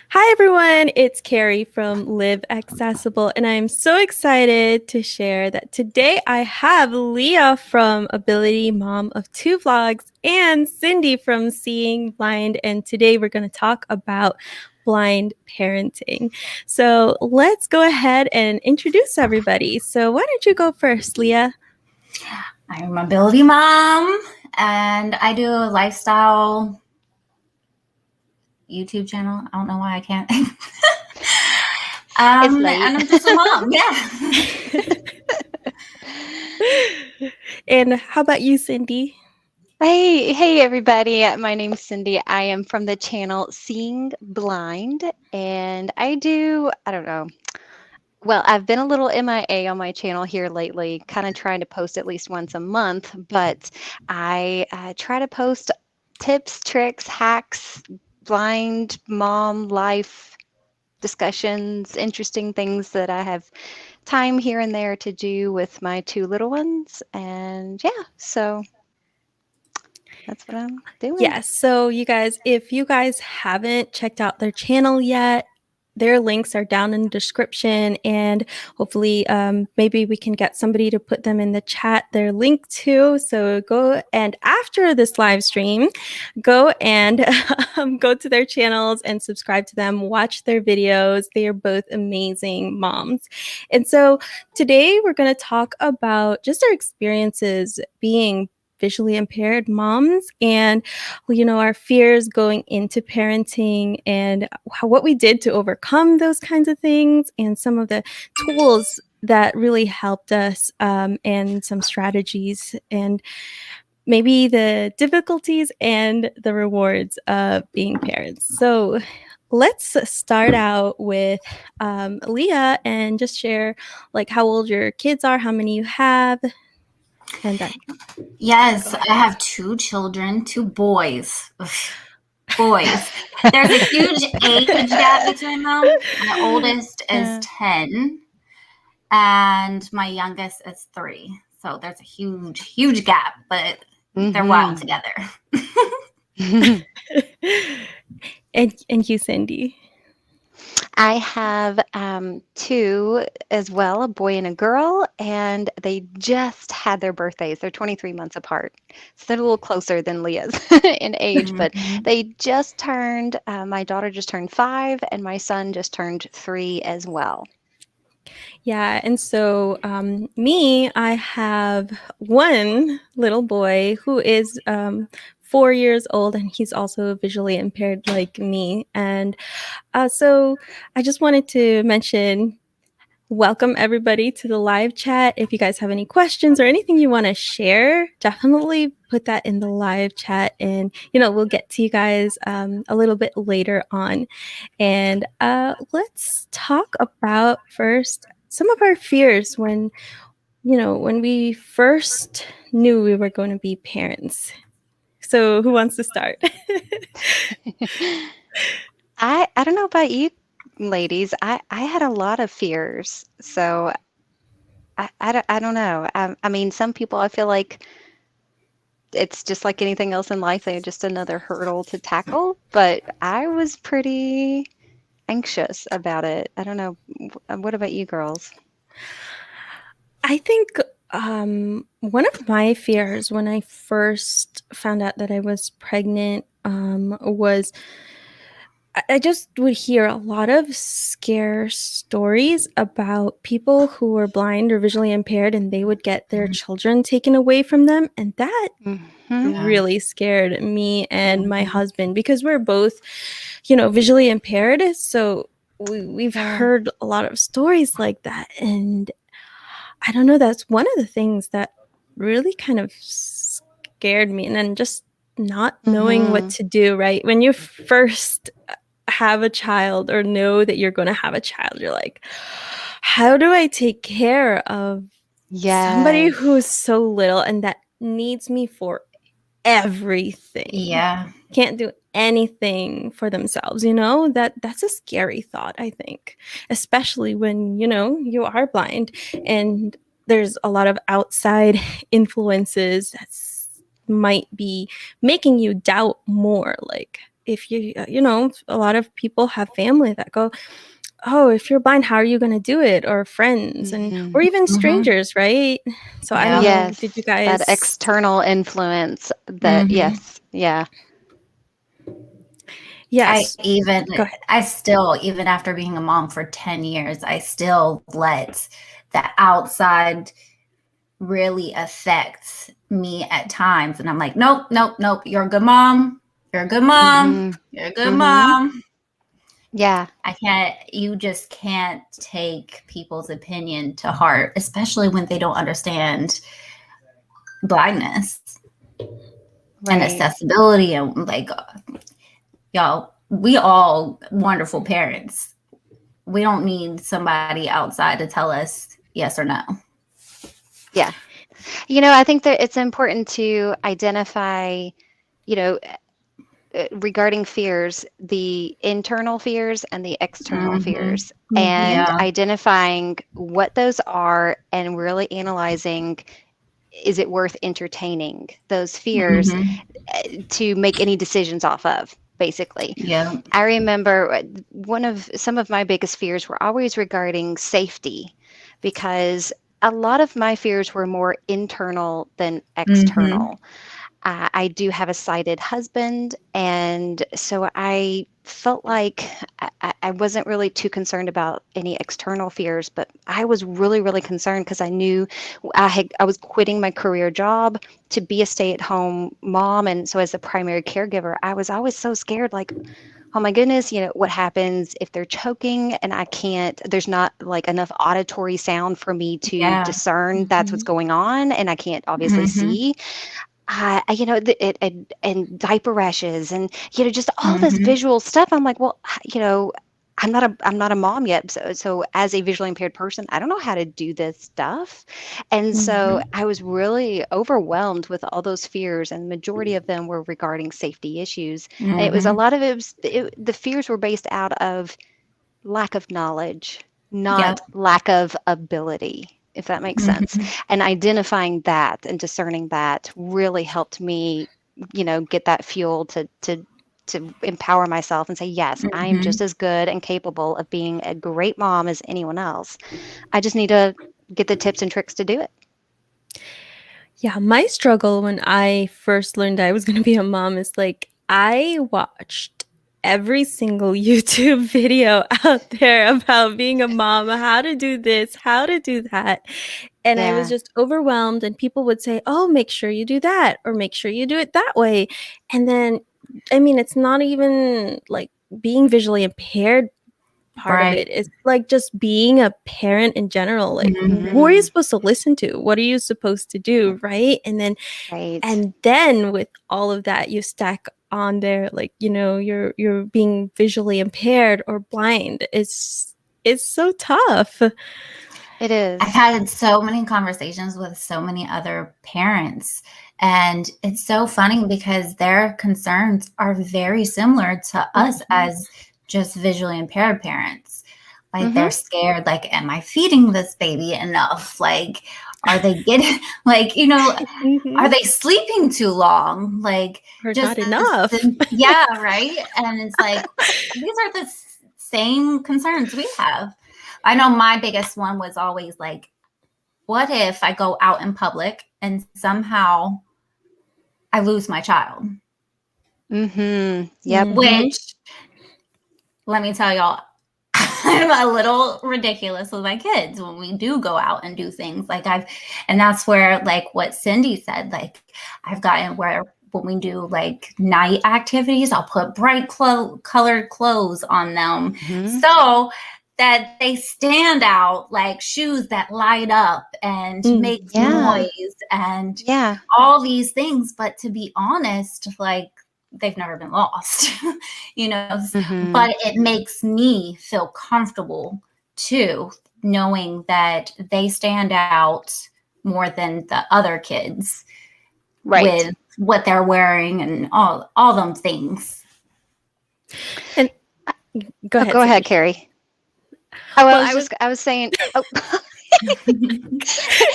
Hi, everyone. It's Carrie from Live Accessible, and I'm so excited to share that today I have Leah from Ability Mom of Two Vlogs and Cindy from Seeing Blind. And today we're going to talk about blind parenting. So let's go ahead and introduce everybody. So why don't you go first, Leah? I'm Ability Mom, and I do a lifestyle YouTube channel. I don't know why I can't. It's late. And I'm just a mom. Yeah. And how about you, Cindy? Hey, everybody. My name's Cindy. I am from the channel Seeing Blind, and I don't know. Well, I've been a little MIA on my channel here lately, kind of trying to post at least once a month, but I try to post tips, tricks, hacks, blind mom life discussions, interesting things that I have time here and there to do with my two little ones. And yeah, so that's what I'm doing. Yes. So you guys, if you guys haven't checked out their channel yet, their links are down in the description, and hopefully maybe we can get somebody to put them in the chat, their link too. So go, and after this live stream, go and go to their channels and subscribe to them, watch their videos. They are both amazing moms. And so today we're going to talk about just our experiences being visually impaired moms, and our fears going into parenting, and what we did to overcome those kinds of things, and some of the tools that really helped us, and some strategies, and maybe the difficulties and the rewards of being parents. So let's start out with Leah, and just share like how old your kids are, how many you have. And then Yes, I have two children, two boys. Ugh, boys. There's a huge age gap between them. My oldest is 10, and my youngest is 3. So there's a huge gap, but they're wild together. And you, Cindy? I have two as well, a boy and a girl, and they just had their birthdays. They're 23 months apart. So they're a little closer than Leah's in age, but they just turned, my daughter just turned 5, and my son just turned 3 as well. Yeah, and so I have one little boy who is 4 years old, and he's also visually impaired like me. And so I just wanted to mention, welcome everybody to the live chat. If you guys have any questions or anything you want to share, definitely put that in the live chat, and we'll get to you guys a little bit later on. And let's talk about first some of our fears when we first knew we were going to be parents. So who wants to start? I don't know about you ladies. I had a lot of fears. So I don't know. I mean, some people, I feel like it's just like anything else in life. They're just another hurdle to tackle. But I was pretty anxious about it. I don't know. What about you girls? I think one of my fears when I first found out that I was pregnant was I just would hear a lot of scare stories about people who were blind or visually impaired, and they would get their children taken away from them. And that really scared me and my husband, because we're both, visually impaired. So we've heard a lot of stories like that. And I don't know, that's one of the things that really kind of scared me. And then just not knowing what to do, right? When you first have a child or know that you're going to have a child, you're like, how do I take care of somebody who's so little and that needs me for everything? Yeah. Can't do anything for themselves, that's a scary thought, I think, especially when you are blind and there's a lot of outside influences that might be making you doubt more, like, if you, a lot of people have family that go, oh, if you're blind, how are you going to do it? Or friends or even strangers, right? So I don't know. Yes, Did you that guys? external influence that, yes, yeah. Yes. Go ahead. I still, even after being a mom for 10 years, I still let the outside really affect me at times. And I'm like, nope, nope, nope. You're a good mom. You're a good mom. You're a good mom. Yeah. You just can't take people's opinion to heart, especially when they don't understand blindness and accessibility. And like, y'all, we all wonderful parents. We don't need somebody outside to tell us yes or no. Yeah. I think that it's important to identify, regarding fears, the internal fears and the external fears, and identifying what those are and really analyzing, is it worth entertaining those fears to make any decisions off of, basically. Yeah. I remember some of my biggest fears were always regarding safety, because a lot of my fears were more internal than external. I do have a sighted husband, and so I felt like I wasn't really too concerned about any external fears, but I was really, really concerned because I knew I was quitting my career job to be a stay-at-home mom, and so as a primary caregiver, I was always so scared, like, oh my goodness, what happens if they're choking and there's not like enough auditory sound for me to discern that's what's going on, and I can't obviously see. And diaper rashes and, just all this visual stuff. I'm like, well, I'm not a mom yet. So as a visually impaired person, I don't know how to do this stuff. And so I was really overwhelmed with all those fears, and the majority of them were regarding safety issues. And it was a lot of the fears were based out of lack of knowledge, not lack of ability, if that makes sense. And identifying that and discerning that really helped me, get that fuel to empower myself and say, yes, I am just as good and capable of being a great mom as anyone else. I just need to get the tips and tricks to do it. Yeah, my struggle when I first learned I was going to be a mom is like, I watched every single YouTube video out there about being a mom, how to do this, how to do that. And I was just overwhelmed, and people would say, oh, make sure you do that, or make sure you do it that way. And then, I mean, it's not even like being visually impaired part of it. It's like just being a parent in general. Like, who are you supposed to listen to? What are you supposed to do? Right. And then with all of that, you stack on there, like, you're being visually impaired or blind. It's so tough. It is. I've had so many conversations with so many other parents, and it's so funny because their concerns are very similar to us as just visually impaired parents. Like, they're scared, like, am I feeding this baby enough? Like, are they getting, like, are they sleeping too long? Like, or just not enough. Yeah, right. And it's like, these are the same concerns we have. I know my biggest one was always like, what if I go out in public and somehow I lose my child? Yep. Which, let me tell y'all, I'm a little ridiculous with my kids when we do go out and do things. And that's where, like what Cindy said, like, I've gotten where when we do like night activities, I'll put bright colored clothes on them so that they stand out, like shoes that light up and make noise and all these things. But to be honest, like, they've never been lost, but it makes me feel comfortable too, knowing that they stand out more than the other kids with what they're wearing and all them things. And go ahead, Carrie. Oh, well, I was saying. Oh.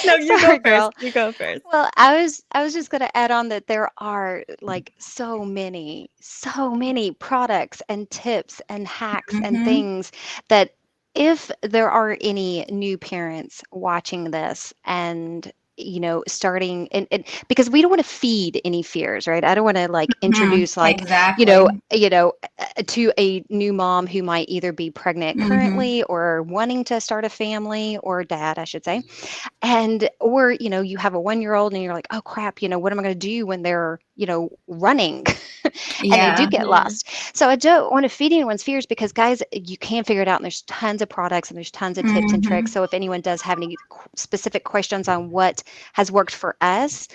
No, you Sorry, go first. girl. You go first. Well, I was just going to add on that there are like so many products and tips and hacks and Mm-hmm. things that if there are any new parents watching this and starting and because we don't want to feed any fears, right? I don't want to like Mm-hmm. introduce like Exactly. to a new mom who might either be pregnant Mm-hmm. currently or wanting to start a family, or dad, I should say. And or you have a 1-year-old and you're like, oh crap, what am I going to do when they're running and they do Yeah. get lost. So I don't want to feed anyone's fears, because guys, you can figure it out, and there's tons of products and there's tons of tips and Mm-hmm. tricks. So if anyone does have any specific questions on what has worked for us,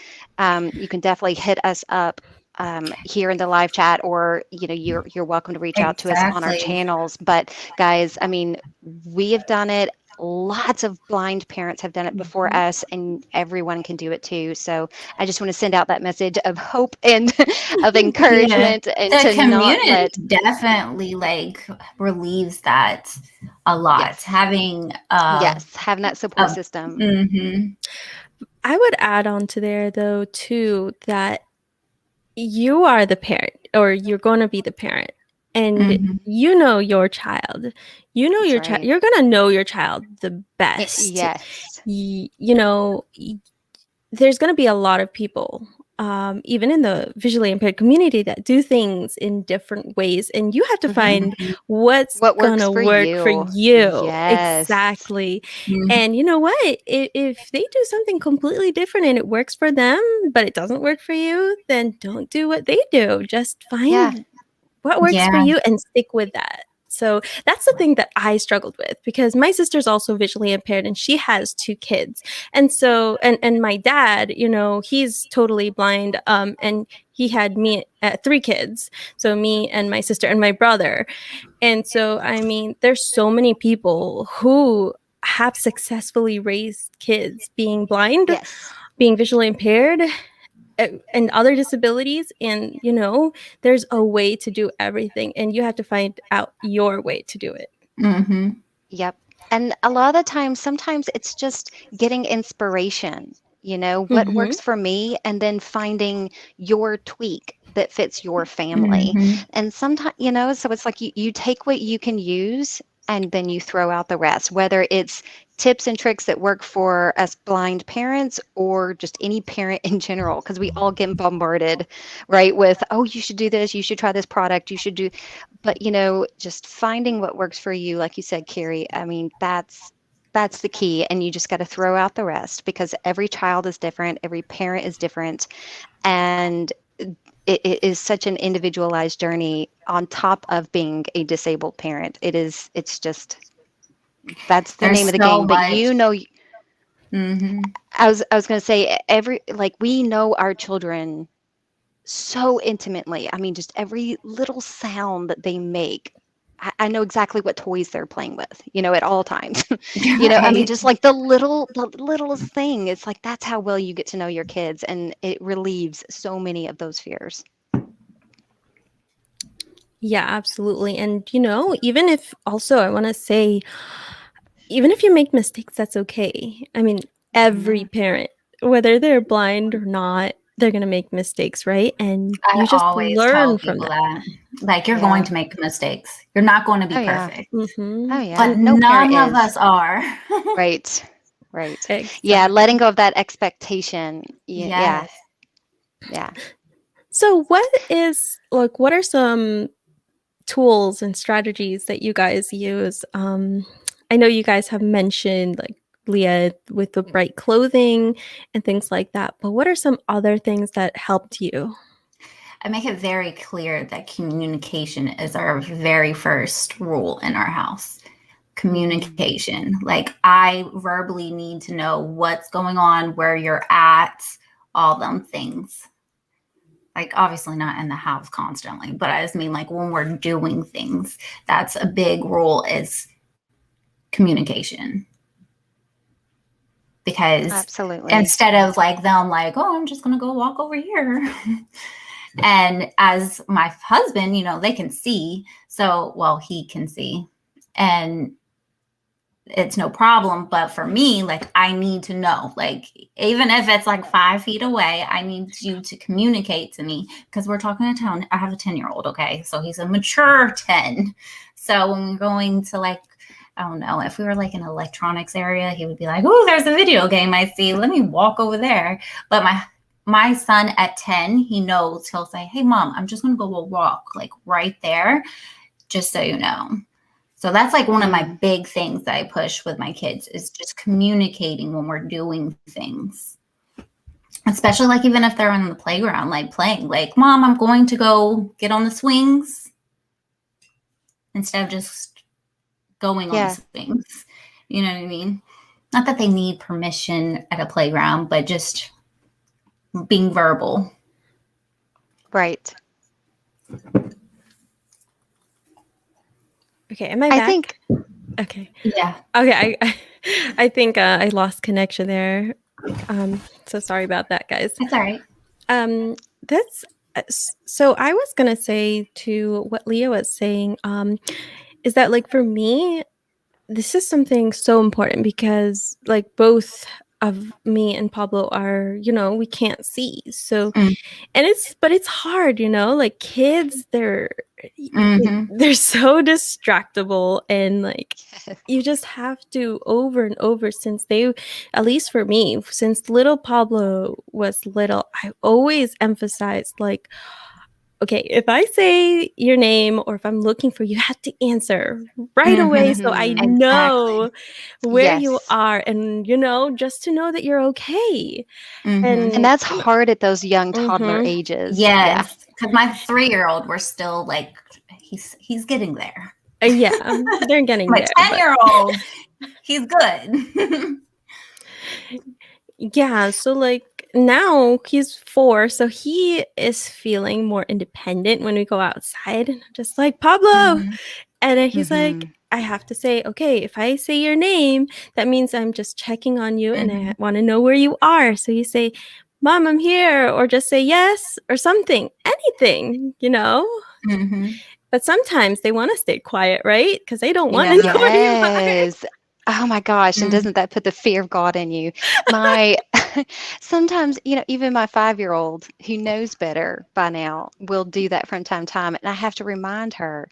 you can definitely hit us up here in the live chat, or you're welcome to reach out to us on our Exactly. channels. But guys, I mean, we have done it. Lots of blind parents have done it before Mhm. us, and everyone can do it too. So I just want to send out that message of hope and of Yeah. encouragement, and The to not community let, definitely like relieves that a lot. yes, Having yes, having that support a system. mm-hmm. I would add on to there though too that you are the parent, or you're going to be the parent, and Mm-hmm. you know your child. You know That's your child. right. You're going to know your child the best. Yes. There's going to be a lot of people, even in the visually impaired community, that do things in different ways, and you have to Hmm. find what's What going works to for work for you? you. Yes. Exactly. Mm-hmm. And you know what? If they do something completely different and it works for them, but it doesn't work for you, then don't do what they do. Just Yeah. find what works for Yeah. you and stick with that. So that's the thing that I struggled with, because my sister's also visually impaired and she has 2 kids. And so and my dad, he's totally blind, and he had me at 3 kids. So me and my sister and my brother. And so I mean, there's so many people who have successfully raised kids being blind, Yes. being visually impaired, and other disabilities. And there's a way to do everything, and you have to find out your way to do it. Mm-hmm. Yep. And a lot of the time, sometimes it's just getting inspiration, what Mm-hmm. works for me, and then finding your tweak that fits your family. Mm-hmm. And sometimes, so it's like you take what you can use and then you throw out the rest, whether it's tips and tricks that work for us blind parents or just any parent in general, because we all get bombarded, right? With, oh, you should do this, you should try this product, you should do. But just finding what works for you, like you said, Carrie, I mean, that's the key. And you just got to throw out the rest, because every child is different, every parent is different, and it is such an individualized journey on top of being a disabled parent. It's just, that's the name There's of the so game. But much. Mm-hmm. I was going to say, like, we know our children so intimately. I mean, just every little sound that they make. I know exactly what toys they're playing with, at all times. I mean, Right. just like the littlest thing. It's like, that's how well you get to know your kids, and it relieves so many of those fears. Yeah, absolutely. And even if, also I want to say, even if you make mistakes, that's okay. I mean, every Mhm. parent, whether they're blind or not, they're going to make mistakes, right? And I you just always tell learn from people that. that. Like, you're going Yeah. to make mistakes. You're not going to be Oh yeah. perfect. Mm-hmm. Oh But yeah. No parent none of is. us are. Right. Right. Yeah. Letting Exactly. go of that expectation. Yeah. Yeah. Yes. Yeah. So what are some tools and strategies that you guys use? I know you guys have mentioned, like, Leah, with the bright clothing and things like that, but what are some other things that helped you? I make it very clear that communication is our very first rule in our house. Mm. Communication. Like, I verbally need to know what's going on, where you're at, all them things. Like, obviously not in the house constantly, but I just mean like when we're doing things, that's a big rule, is communication. Because Absolutely. instead of like them like, oh, I'm just gonna go walk over here. And as my husband, they can see. So, well, he can see. And it's no problem. But for me, like, I need to know, like, even if it's like 5 feet away, I need you to communicate to me, because we're talking to town. I have a 10-year-old. Okay. So he's a mature 10. So when we're going to, like, I don't know, if we were like in an electronics area, he would be like, oh, there's a video game I see. Let me walk over there. But my son at 10, he knows. He'll say, hey, Mom, I'm just going to go a walk, like right there, just so you know. So that's like one of my big things that I push with my kids, is just communicating when we're doing things. Especially like even if they're on the playground, like playing, like, Mom, I'm going to go get on the swings, instead of just going on the swings. You know what I mean? Not that they need permission at a playground, but just being verbal. Right. Okay, am I back? think. Okay. Yeah. Okay, I think I lost connection there. So sorry about that, guys. That's all right. That's so I was gonna say to what Leah was saying, is that, like, for me, this is something so important, because like both of me and Pablo are, we can't see. So and it's hard, like kids, they're so distractible, and like you just have to over and over, since they, at least for me, since little Pablo was little, I always emphasized, like, okay, if I say your name or if I'm looking for you, you have to answer right away, so I know where you are, and just to know that you're okay. And that's hard at those young toddler ages. Yes, because my 3-year-old, we're still like, he's getting there. Yeah, they're getting my there. My 10-year-old, he's good. Yeah, so like now he's 4, so he is feeling more independent when we go outside, and I'm just like, Pablo, and then he's like, I have to say, okay, if I say your name, that means I'm just checking on you, and I want to know where you are. So you say, Mom, I'm here, or just say yes or something, anything, But sometimes they want to stay quiet, right? Because they don't want to know where you are. Oh my gosh, and doesn't that put the fear of God in you? Sometimes, even my 5-year-old, who knows better by now, will do that from time to time, and I have to remind her,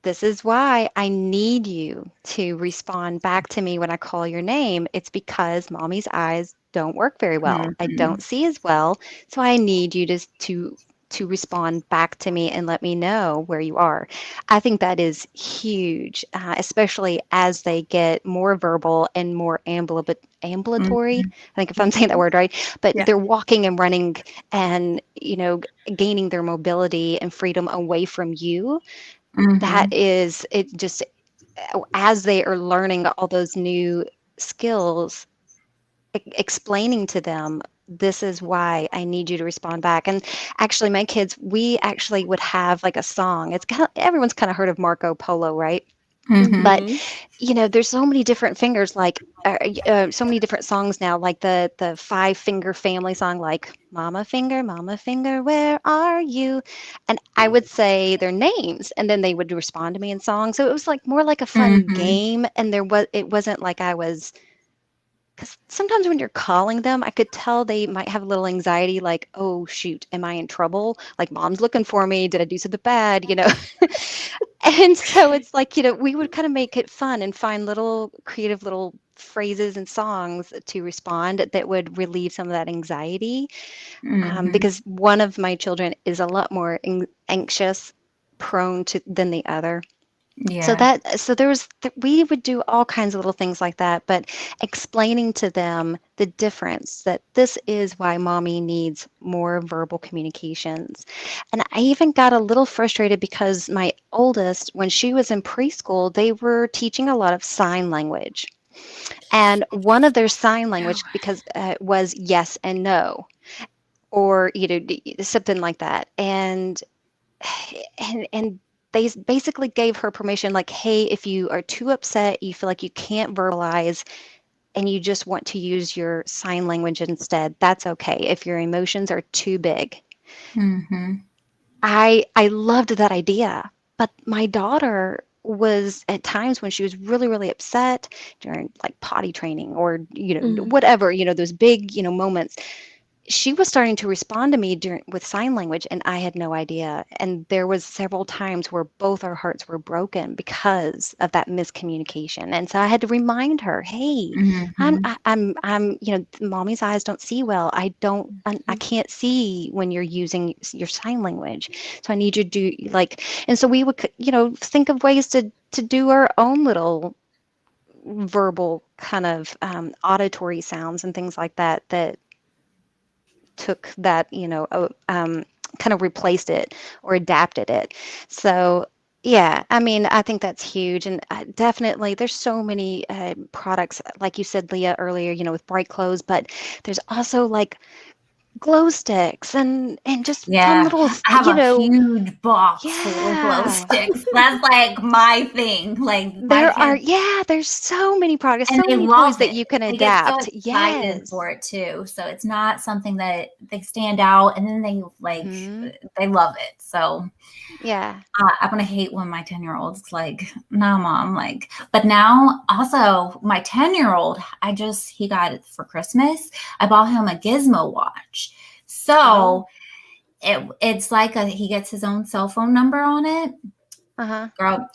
this is why I need you to respond back to me when I call your name. It's because Mommy's eyes don't work very well. I don't see as well, so I need you to respond back to me and let me know where you are. I think that is huge, especially as they get more verbal and more ambulatory. I think if I'm saying that word right, but they're walking and running and, gaining their mobility and freedom away from you. That is, it just, as they are learning all those new skills, explaining to them, this is why I need you to respond back. And actually, my kids, we actually would have like a song. It's everyone's kind of heard of Marco Polo, right? But there's so many different fingers, like so many different songs now, like the 5-finger family song, like Mama Finger, where are you? And I would say their names, and then they would respond to me in song. So it was like more like a fun game, and it wasn't like I was. Because sometimes when you're calling them, I could tell they might have a little anxiety, like, oh, shoot, am I in trouble? Like, Mom's looking for me. Did I do something bad? And so it's like, we would kind of make it fun and find little creative little phrases and songs to respond that would relieve some of that anxiety. Because one of my children is a lot more anxious, prone to than the other. Yeah. So we would do all kinds of little things like that, but explaining to them the difference, that this is why Mommy needs more verbal communications. And I even got a little frustrated because my oldest, when she was in preschool, they were teaching a lot of sign language. And one of their sign language, because was yes and no, or something like that. And they basically gave her permission, like, hey, if you are too upset, you feel like you can't verbalize, and you just want to use your sign language instead, that's okay. If your emotions are too big. I loved that idea, but my daughter was at times when she was really, really upset during like potty training or, Mm. whatever, those big, moments, she was starting to respond to me with sign language, and I had no idea. And there was several times where both our hearts were broken because of that miscommunication. And so I had to remind her, "Hey, Mm-hmm. I'm, mommy's eyes don't see well. I can't see when you're using your sign language. So I need you to do like." And so we would, think of ways to do our own little verbal kind of auditory sounds and things like that took that, kind of replaced it or adapted it. So, yeah, I mean, I think that's huge. And definitely, there's so many products, like you said, Leah, earlier, with bright clothes, but there's also like glow sticks and just fun Yeah, little, I have a huge box full of glow yeah. sticks. That's like my thing. Like my kids, There's so many products, and so they many toys love that it. you can They get so adapt. excited Yes. for it too. So it's not something that they stand out, and then they like Hmm. they love it. So Yeah. I'm gonna hate when my 10-year-old's like, "No, mom." Like, but now also my 10-year-old, he got it for Christmas. I bought him a Gizmo watch. Oh. So it's like he gets his own cell phone number on it. Uh-huh. Girl,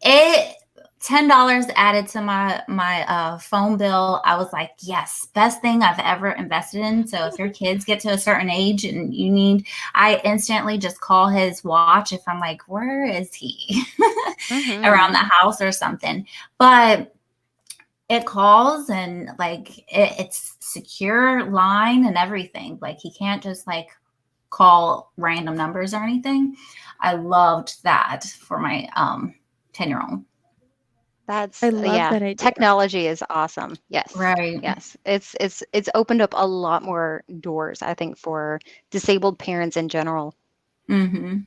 it $10 added to my phone bill. I was like, yes, best thing I've ever invested in. So if your kids get to a certain age and I instantly just call his watch if I'm like, where is he? Hmm. Around the house or something. But it calls and like it's secure line and everything. Like he can't just like call random numbers or anything. I loved that for my 10-year-old. I love Yeah, that idea. technology is awesome. Yes. Right. Yes. It's opened up a lot more doors, I think, for disabled parents in general. Mm-hmm.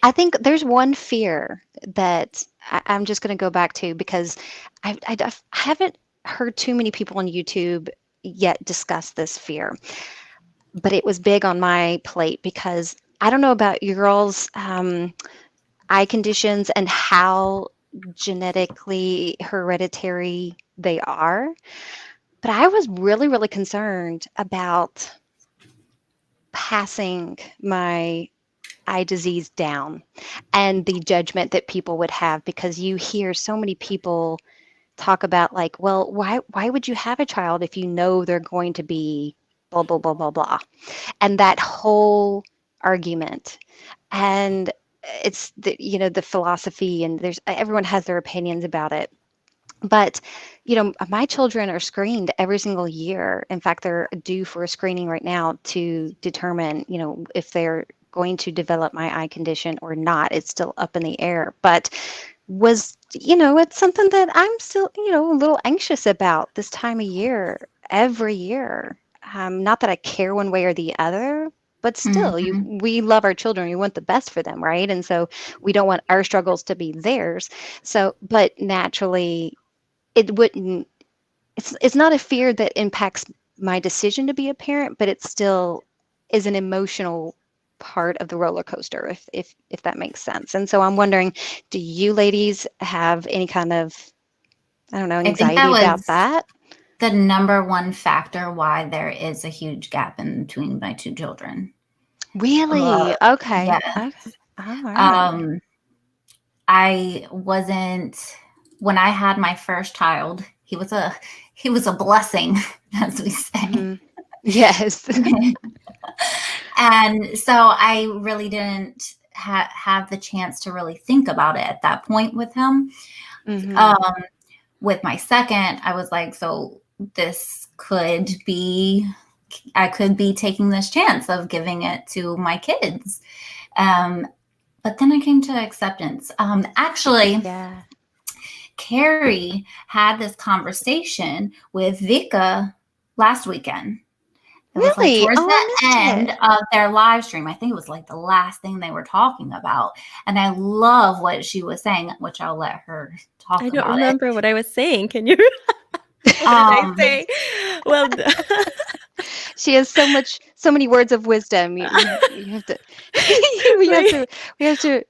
I think there's one fear that I'm just going to go back to because I haven't heard too many people on YouTube yet discuss this fear, but it was big on my plate because I don't know about your girls' eye conditions and how genetically hereditary they are, but I was really, really concerned about passing my eye disease down and the judgment that people would have because you hear so many people talk about like, well, why would you have a child if you know they're going to be blah blah blah blah blah, and that whole argument. And it's the philosophy, and there's everyone has their opinions about it. But my children are screened every single year. In fact, they're due for a screening right now to determine if they're going to develop my eye condition or not. It's still up in the air, but it's something that I'm still a little anxious about this time of year every year. Not that I care one way or the other, but still, Mm-hmm. we love our children. We want the best for them, right? And so we don't want our struggles to be theirs. So, but naturally, it wouldn't. It's not a fear that impacts my decision to be a parent, but it still is an emotional part of the roller coaster, if that makes sense. And so I'm wondering, do you ladies have any kind of, I don't know, I think that anxiety about was that? the number one factor why there is a huge gap in between my two children. Really? Okay. Yeah. Okay. All right. I wasn't when I had my first child, he was a blessing, as we say. Mhm. Yes. And so I really didn't have the chance to really think about it at that point with him. Hmm. Um, with my second, I was like, so this could be, I could be taking this chance of giving it to my kids. But then I came to acceptance. Actually, Yeah. Carrie had this conversation with Vika last weekend. It was like Really? towards Oh, I the missed end it. of their live stream. I think it was like the last thing they were talking about. And I love what she was saying, which I'll let her I talk don't about it. remember what I was saying. Can you what did I Um, say? Well, She has so many words of wisdom. You have to, we have Like, to, we have to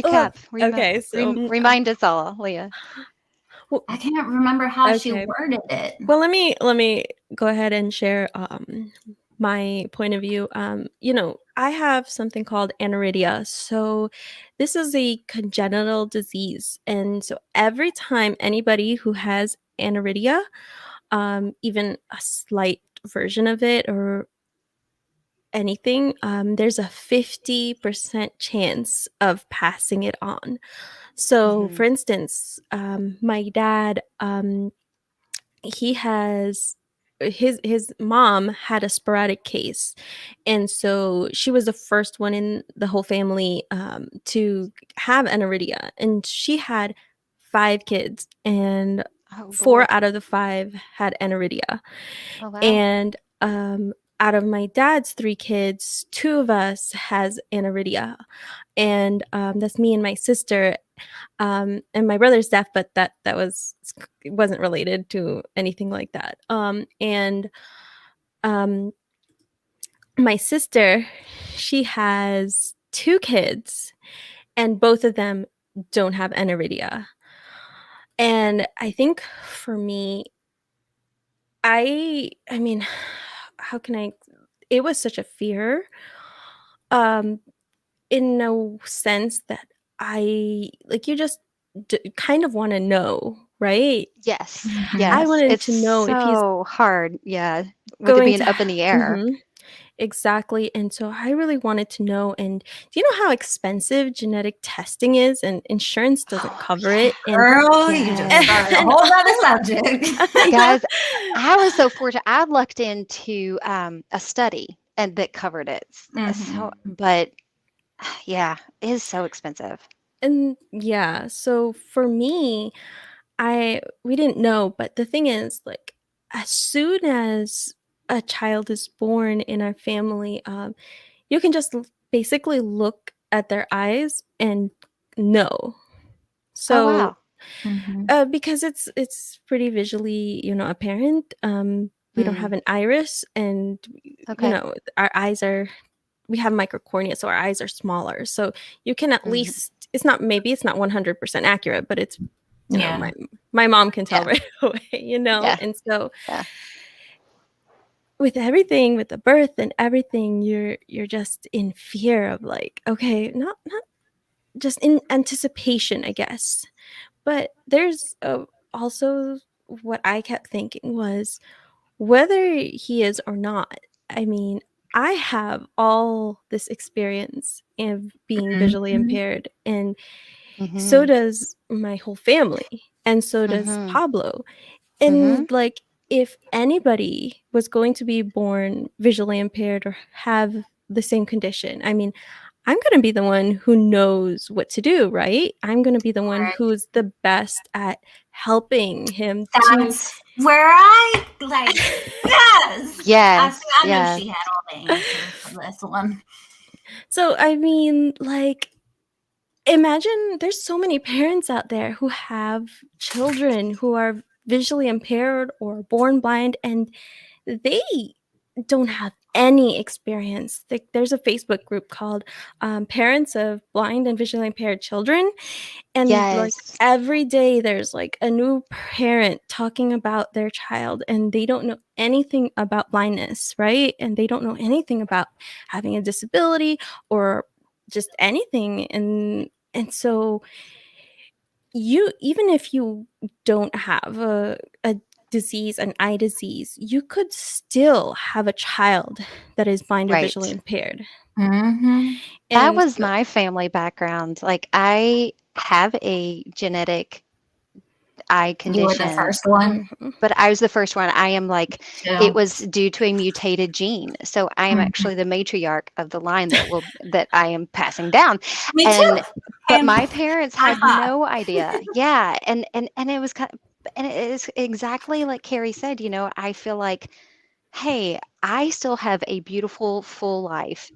well, recap, okay, so remind us all, Leah. well, I can't remember how she okay. worded it. Well, let me go ahead and share my point of view. I have something called aniridia. So this is a congenital disease, and so every time anybody who has aniridia, even a slight version of it or anything, there's a 50% chance of passing it on. So, Hmm. for instance, my dad, he has his mom had a sporadic case, and so she was the first one in the whole family to have aniridia, and she had 5 kids, and Oh, 4 Lord. out of the 5 had aniridia. Oh, wow. And out of my dad's 3 kids, 2 of us has aniridia, and that's me and my sister. And my brother's deaf, but that was it wasn't related to anything like that. And um, my sister, she has 2 kids, and both of them don't have aniridia. And I think for me, I mean, how can I? It was such a fear, um, in no sense that I like you just kind of want to know, right? Yes, I Mhm. yes. wanted It's to know if he's so hard. Yeah. With it going being to up in the air. Mhm, exactly, and so I really wanted to know, and do you know how expensive genetic testing is? And insurance doesn't Oh, cover yeah. it, and Girl, you just started a Yes. and whole other subject. yeah. Guys, I was so fortunate. I lucked into a study and that covered it. So, Hmm. but yeah, it is so expensive. And yeah, so for me, I we didn't know, but the thing is, like, as soon as a child is born in our family, you can just basically look at their eyes and know. Oh, So, wow. Hmm. because it's pretty visually, apparent. We don't have Mm, an iris, and okay. our eyes are we have microcornea, so our eyes are smaller. So you can at Hmm. least it's not 100% accurate, but it's Yeah. my mom can tell Yeah. right away. Yeah. And so Yeah. with everything, with the birth and everything, you're just in fear of, like, okay, not just in anticipation, I guess. But there's also what I kept thinking was whether he is or not. I mean, I have all this experience of being visually Hmm. impaired, and so Hmm. does my whole family, and so does Hmm. Pablo. Hmm. And, like, if anybody was going to be born visually impaired or have the same condition, I mean, I'm going to be the one who knows what to do, right? I'm going to be the one Right. who's the best at helping him to. That's where I like, yes. I see, Yes. I knew Yes. she had all the answers for this one. So, I mean, like, imagine there's so many parents out there who have children who are visually impaired or born blind, and they don't have any experience. Like, there's a Facebook group called Parents of Blind and Visually Impaired Children. And, like, Yes. every day there's, like, a new parent talking about their child, and they don't know anything about blindness, right? And they don't know anything about having a disability or just anything. And so you even if you don't have a disease, an eye disease, you could still have a child that is blind or visually Right. impaired. Hmm. That And was so my family background. Like, I have a genetic eye You were the condition, first one mhm, but I was the first one. I am like, it too. was due to a mutated gene. So I am Mhm. actually the matriarch of the line that I am passing down. Me too. And but And my parents high had five. no idea. Yeah. And it was kind of, and it is exactly like Carrie said, I feel like, hey, I still have a beautiful full life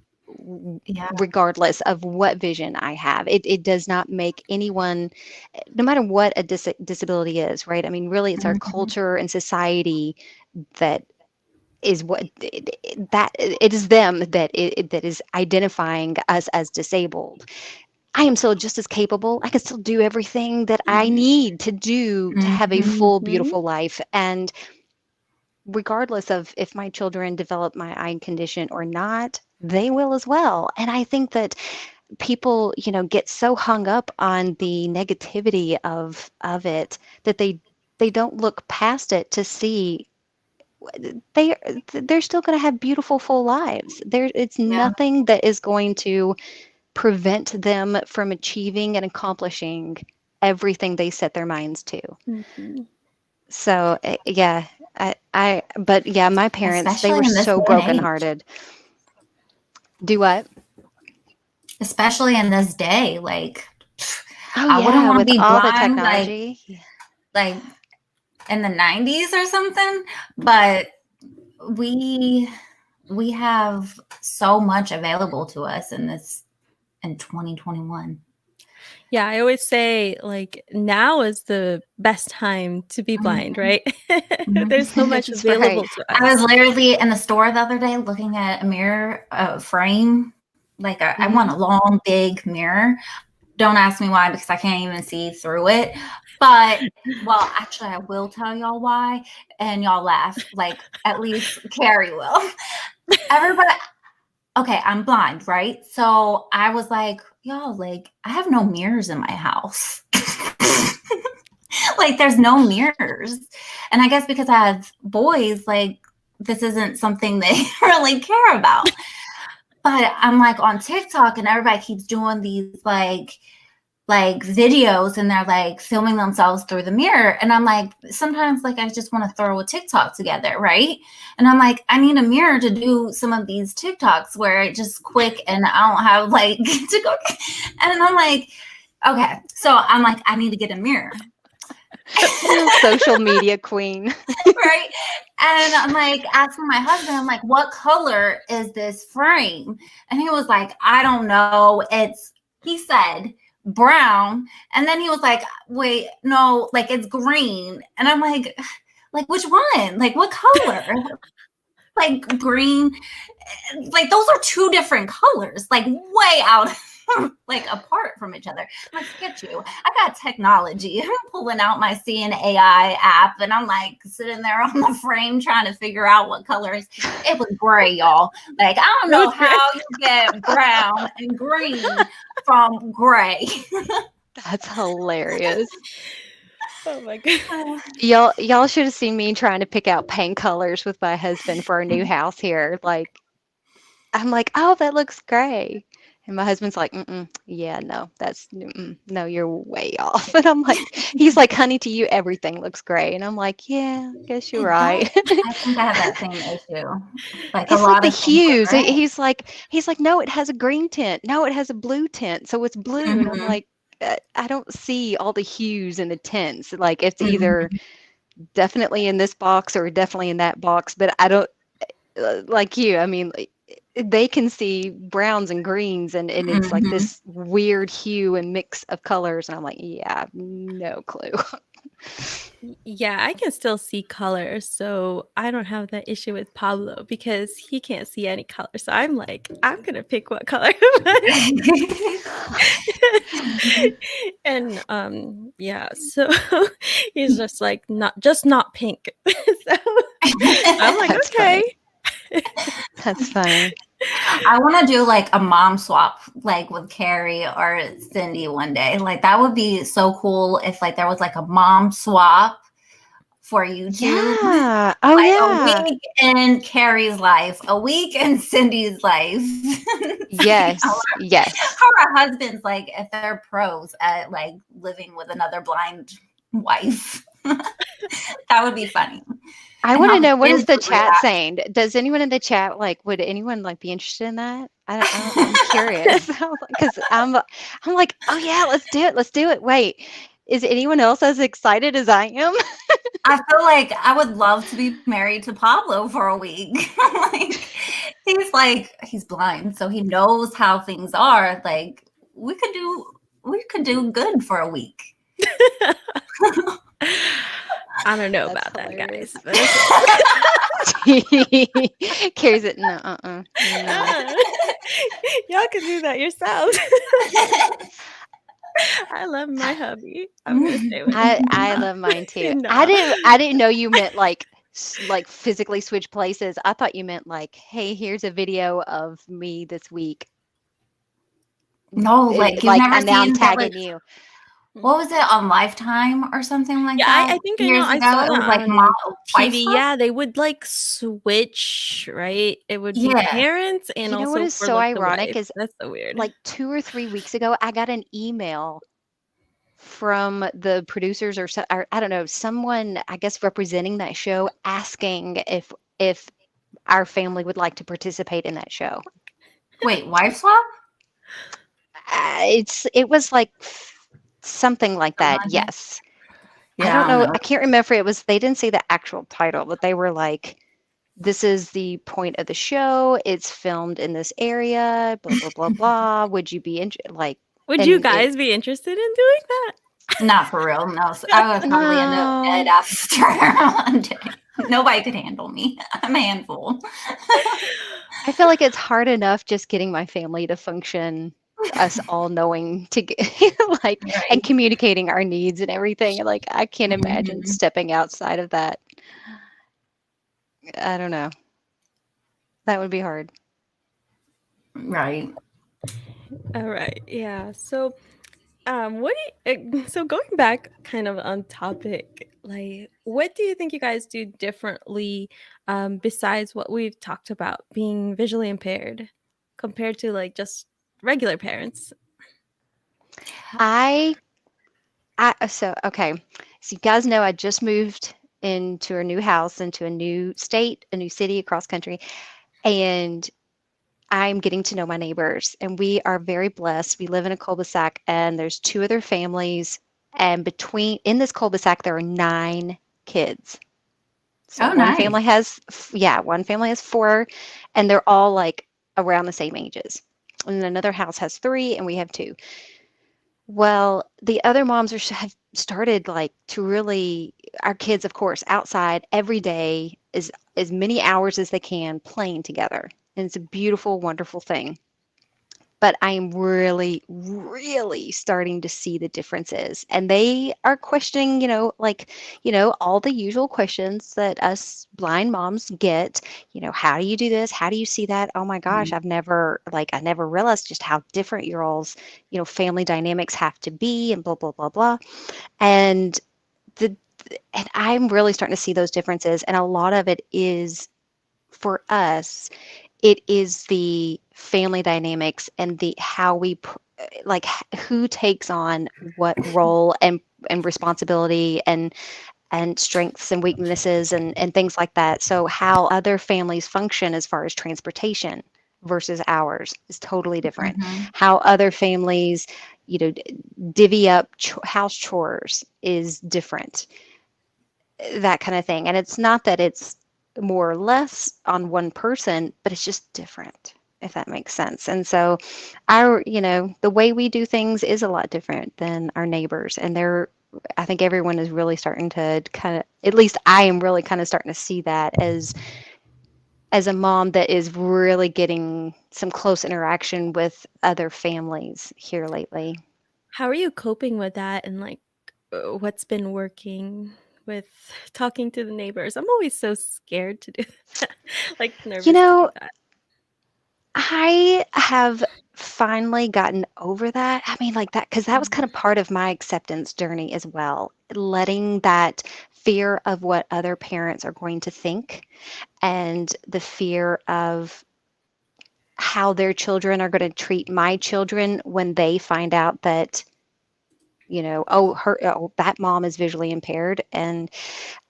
Yeah. regardless of what vision I have. It does not make anyone, no matter what a disability is, right? I mean, really, it's our Mhm. culture and society that is what that it is them that that is identifying us as disabled. I am still just as capable. I can still do everything that I need to do to have a full, beautiful life. And regardless of if my children develop my eye condition or not, they will as well. And I think that people, get so hung up on the negativity of it that they don't look past it to see they they're still going to have beautiful full lives. It's nothing that is going to prevent them from achieving and accomplishing everything they set their minds to. Mm-hmm. So yeah, but yeah, my parents, Especially they were in this so day and brokenhearted. Do what? Especially in this day, like Oh I wouldn't yeah, want to with be all the blind technology. like in the 90s or something, but we have so much available to us in 2021. Yeah, I always say like now is the best time to be blind, right? There's so much That's right. available to I was us. literally in the store the other day looking at a mirror frame. Like I want a long, big mirror. Don't ask me why, because I can't even see through it. But, well, actually, I will tell y'all why, and y'all laugh. Like, at least Carrie will. Everybody, okay, I'm blind, right? So I was like, y'all, like, I have no mirrors in my house. Like, there's no mirrors. And I guess because I have boys, like, this isn't something they really care about. But I'm like on TikTok, and everybody keeps doing these like videos, and they're like filming themselves through the mirror. And I'm like, sometimes like I just want to throw a TikTok together, right? And I'm like, I need a mirror to do some of these TikToks where it's just quick and I don't have like to go. And I'm like, okay. So I'm like, I need to get a mirror. Social media queen. Right. And I'm like asking my husband, I'm like, what color is this frame? And he was like, I don't know. He said brown. And then he was like, wait, no, like it's green. And I'm like which one? Like what color? Like green. Like those are two different colors, like way out like apart from each other. I'm like, get you. I got technology. I'm pulling out my CNAI app, and I'm like sitting there on the frame trying to figure out what colors. It was gray, y'all. Like I don't know how you get brown and green from gray. That's hilarious. Oh my god. Y'all should have seen me trying to pick out paint colors with my husband for our new house here. Like, I'm like, oh, that looks gray. And my husband's like, yeah, no, no, you're way off. And I'm like, he's like, honey, to you, everything looks gray. And I'm like, yeah, I guess you're right. I think I have that same issue. Like It's a like lot the of things hues. are gray. He's like, no, it has a green tint. No, it has a blue tint. So it's blue. And I'm like, I don't see all the hues and the tints. Like it's either definitely in this box or definitely in that box. But I don't like you. I mean, they can see browns and greens, and it's like this weird hue and mix of colors. And I'm like, yeah, no clue. Yeah, I can still see colors, so I don't have that issue with Pablo because he can't see any color. So I'm like, I'm gonna pick what color. And yeah, so he's just like not pink. So I'm like, That's okay. funny. That's funny. I want to do like a mom swap, like with Carrie or Cindy one day. Like that would be so cool if like there was like a mom swap for you two. Yeah. Oh, like yeah. a week in Carrie's life, a week in Cindy's life. Yes. Yes. Her husband's like, if they're pros at like living with another blind wife. That would be funny. I And want to how know, what is kids the would chat react. saying? Does anyone in the chat, like, would anyone like be interested in that? I'm curious because I'm like, oh yeah, let's do it. Let's do it. Wait, is anyone else as excited as I am? I feel like I would love to be married to Pablo for a week. He's blind, so he knows how things are. Like we could do good for a week. I don't know That's about that, hilarious. guys, but okay. Carrie's it. No, no. Y'all can do that yourselves. I love my hubby. I'm gonna stay with him. I love mine too. No. I didn't know you meant like like physically switch places. I thought you meant like, hey, here's a video of me this week. No, like you've Like, never and now I'm seen that, like, tagging you. what was it on Lifetime or something like Yeah, that I think I know. years I ago? saw It that was like on wife TV. swap. Yeah, they would like switch, right? It would be Yeah. parents and You know what also is for so like the ironic wife. is That's so weird. like 2 or 3 weeks ago, I got an email from the producers or I don't know, someone I guess representing that show asking if our family would like to participate in that show. Wait, wife swap? It was like something like that. Yes. I Yeah, don't I don't know. know. I can't remember. They didn't say the actual title, but they were like, this is the point of the show. It's filmed in this area, blah, blah, blah, blah. Would you be like, Would you and it, guys be interested in doing that? Not for real. No, I would probably end up dead no. after one day. Nobody could handle me. I'm a handful. I feel like it's hard enough just getting my family to function, us all knowing to get like and Right. communicating our needs and everything. Like I can't imagine Mhm. stepping outside of that. I don't know. That would be hard. Right. All right. Yeah. So, what do you, so going back kind of on topic, like, what do you think you guys do differently, besides what we've talked about, being visually impaired, compared to like just regular parents? I so okay. So you guys know I just moved into a new house, into a new state, a new city across country, and I'm getting to know my neighbors, and we are very blessed. We live in a cul-de-sac, and there's two other families, and between in this cul-de-sac there are 9 kids. So Oh, nice. one family has 4, and they're all like around the same ages. And another house has 3, and we have 2. Well, the other moms have started like to really our kids, of course, outside every day is as many hours as they can playing together. And it's a beautiful, wonderful thing. But I am really, really starting to see the differences. And they are questioning, all the usual questions that us blind moms get. How do you do this? How do you see that? Oh my gosh, I never realized just how different your all's, family dynamics have to be and blah, blah, blah, blah. And the and I'm really starting to see those differences. And a lot of it is for us it is the family dynamics and the how we like who takes on what role and responsibility and strengths and weaknesses and things like that. So how other families function as far as transportation versus ours is totally different. Mhm. How other families, divvy up house chores is different, that kind of thing. And it's not that it's more or less on one person, but it's just different, if that makes sense. And so the way we do things is a lot different than our neighbors. And I think everyone is really starting to kind of, at least I am really kind of starting to see that as a mom that is really getting some close interaction with other families here lately. How are you coping with that, and like, what's been working with talking to the neighbors? I'm always so scared to do that, like You nervous to do know, that. I have finally gotten over that. I mean, like that, because that was kind Mhm. of part of my acceptance journey as well. Letting that fear of what other parents are going to think and the fear of how their children are going to treat my children when they find out that, that mom is visually impaired. And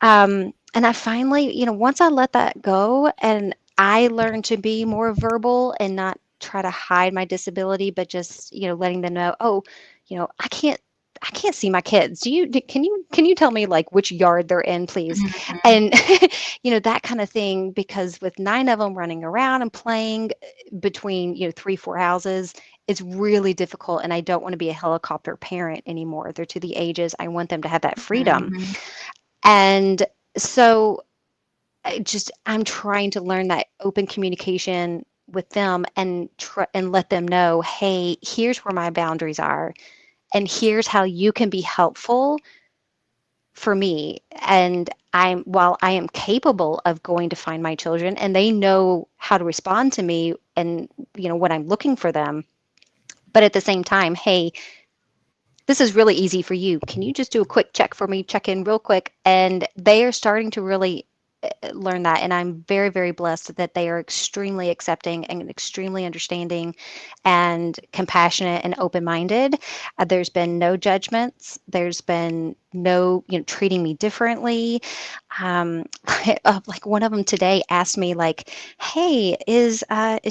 I finally, once I let that go and I learned to be more verbal and not try to hide my disability, but just, letting them know, oh, I can't see my kids. Can you tell me like which yard they're in, please? Mhm. And that kind of thing, because with 9 of them running around and playing between, 3, 4 houses, it's really difficult. And I don't want to be a helicopter parent anymore. They're to the ages I want them to have that freedom. Mhm. And so I'm trying to learn that open communication with them and let them know, hey, here's where my boundaries are, and here's how you can be helpful for me. And while I am capable of going to find my children, and they know how to respond to me, and when I'm looking for them, but at the same time, hey, this is really easy for you. Can you just do a quick check for me, check in real quick? And they are starting to really learn that. And I'm very, very blessed that they are extremely accepting and extremely understanding and compassionate and open-minded. There's been no judgments. There's been no, treating me differently. Like one of them today asked me, like, hey, is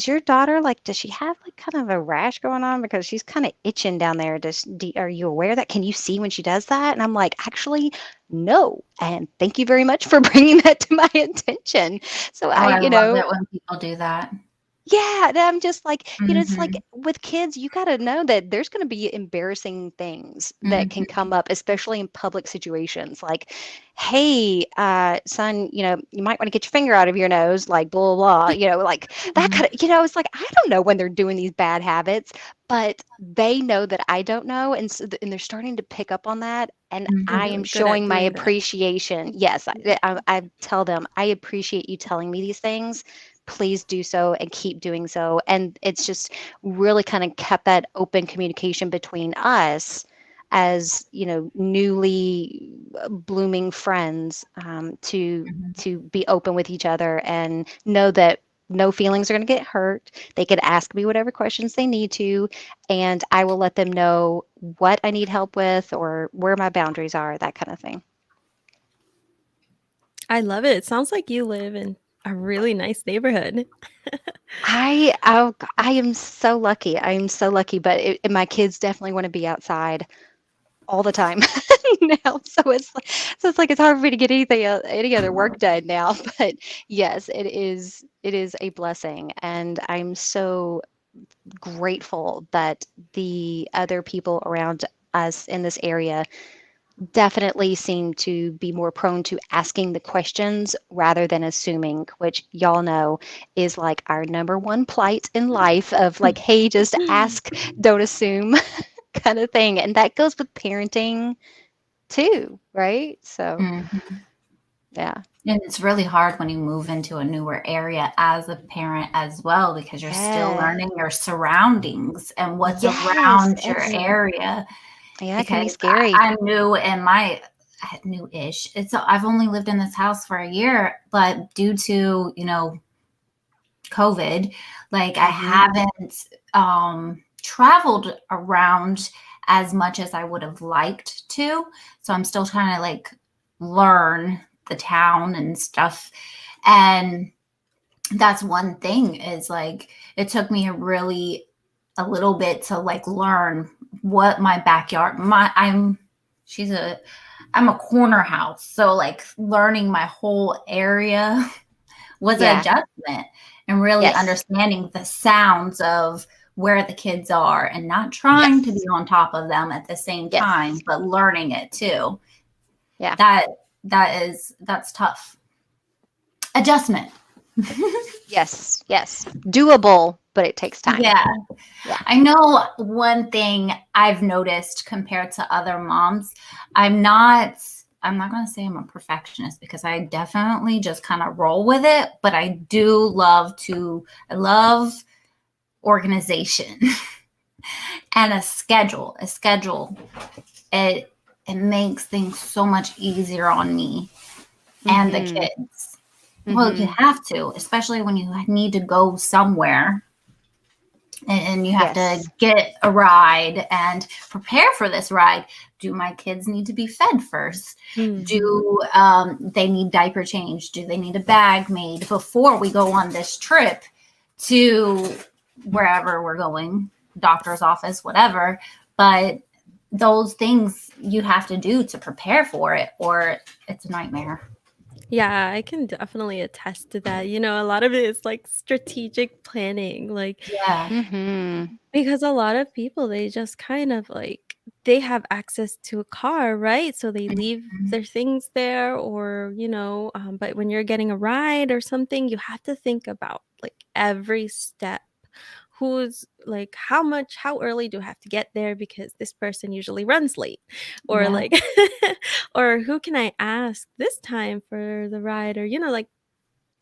your daughter, like, does she have like kind of a rash going on, because she's kind of itching down there? Are you aware of that? Can you see when she does that? And I'm like, actually, no. And thank you very much for bringing that to my attention. So I love it when people do that. Yeah, and I'm just like, it's like Mm-hmm. with kids, you got to know that there's going to be embarrassing things that can come up, especially in public situations. Like, hey, son, you might want to get your finger out of your nose, like blah, blah, blah, like that kind of, it's like, I don't know when they're doing these bad habits, but they know that I don't know. And so, and they're starting to pick up on that. And Mm-hmm. I You're am really good at showing my doing that. appreciation. Yes, I tell them, I appreciate you telling me these things. Please do so and keep doing so. And it's just really kind of kept that open communication between us as newly blooming friends, to be open with each other and know that no feelings are going to get hurt. They can ask me whatever questions they need to, and I will let them know what I need help with or where my boundaries are, that kind of thing. I love it. It sounds like you live in a really nice neighborhood. I am so lucky. I am so lucky, but my kids definitely want to be outside all the time now. So it's like it's hard for me to get any other work done now. But yes, it is a blessing, and I'm so grateful that the other people around us in this area definitely seem to be more prone to asking the questions rather than assuming, which y'all know is like our number one plight in life of like, hey, just ask, don't assume kind of thing. And that goes with parenting too, right? So, Mm-hmm. yeah. And it's really hard when you move into a newer area as a parent as well, because you're still Yeah. learning your surroundings and what's Yes. around your area. Yeah, it can be Because scary. I'm new in new-ish. I've only lived in this house for a year, but due to COVID, like I haven't traveled around as much as I would have liked to. So I'm still trying to like learn the town and stuff. And that's one thing, is like it took me a little bit to like learn what my backyard I'm a corner house. So like learning my whole area was an Yeah. adjustment, and really Yes. understanding the sounds of where the kids are and not trying to be Yes. on top of them at the same Yes. time, but learning it too. Yeah. That's tough. Adjustment. Yes. Yes. Doable, but it takes time. Yeah. Yeah. I know one thing I've noticed compared to other moms, I'm not going to say I'm a perfectionist, because I definitely just kind of roll with it, but I love organization and a schedule. It makes things so much easier on me and the kids. Well, you have to, especially when you need to go somewhere and you have to Yes. get a ride and prepare for this ride. Do my kids need to be fed first? Do they need diaper change? Do they need a bag made before we go on this trip to wherever we're going, doctor's office, whatever? But those things you have to do to prepare for it, or it's a nightmare. Yeah, I can definitely attest to that. A lot of it is like strategic planning. Like Yeah. Because a lot of people, they just kind of like they have access to a car, right? So they leave Mhm. their things there or, but when you're getting a ride or something, you have to think about like every step. Who's like how early do I have to get there because this person usually runs late? Or Yeah. like or who can I ask this time for the ride? Or, like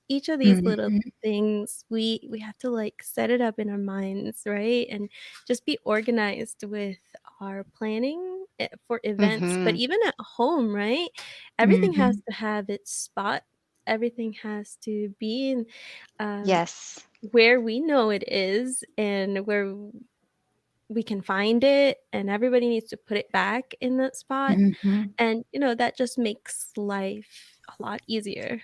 each of these little Mhm. things we have to like set it up in our minds, right? And just be organized with our planning for events, but Mm-hmm. even at home, right? Everything has Mhm. to have its spot. Everything has to be in Yes. where we know it is and where we can find it, and everybody needs to put it back in that spot. Mhm. And that just makes life a lot easier.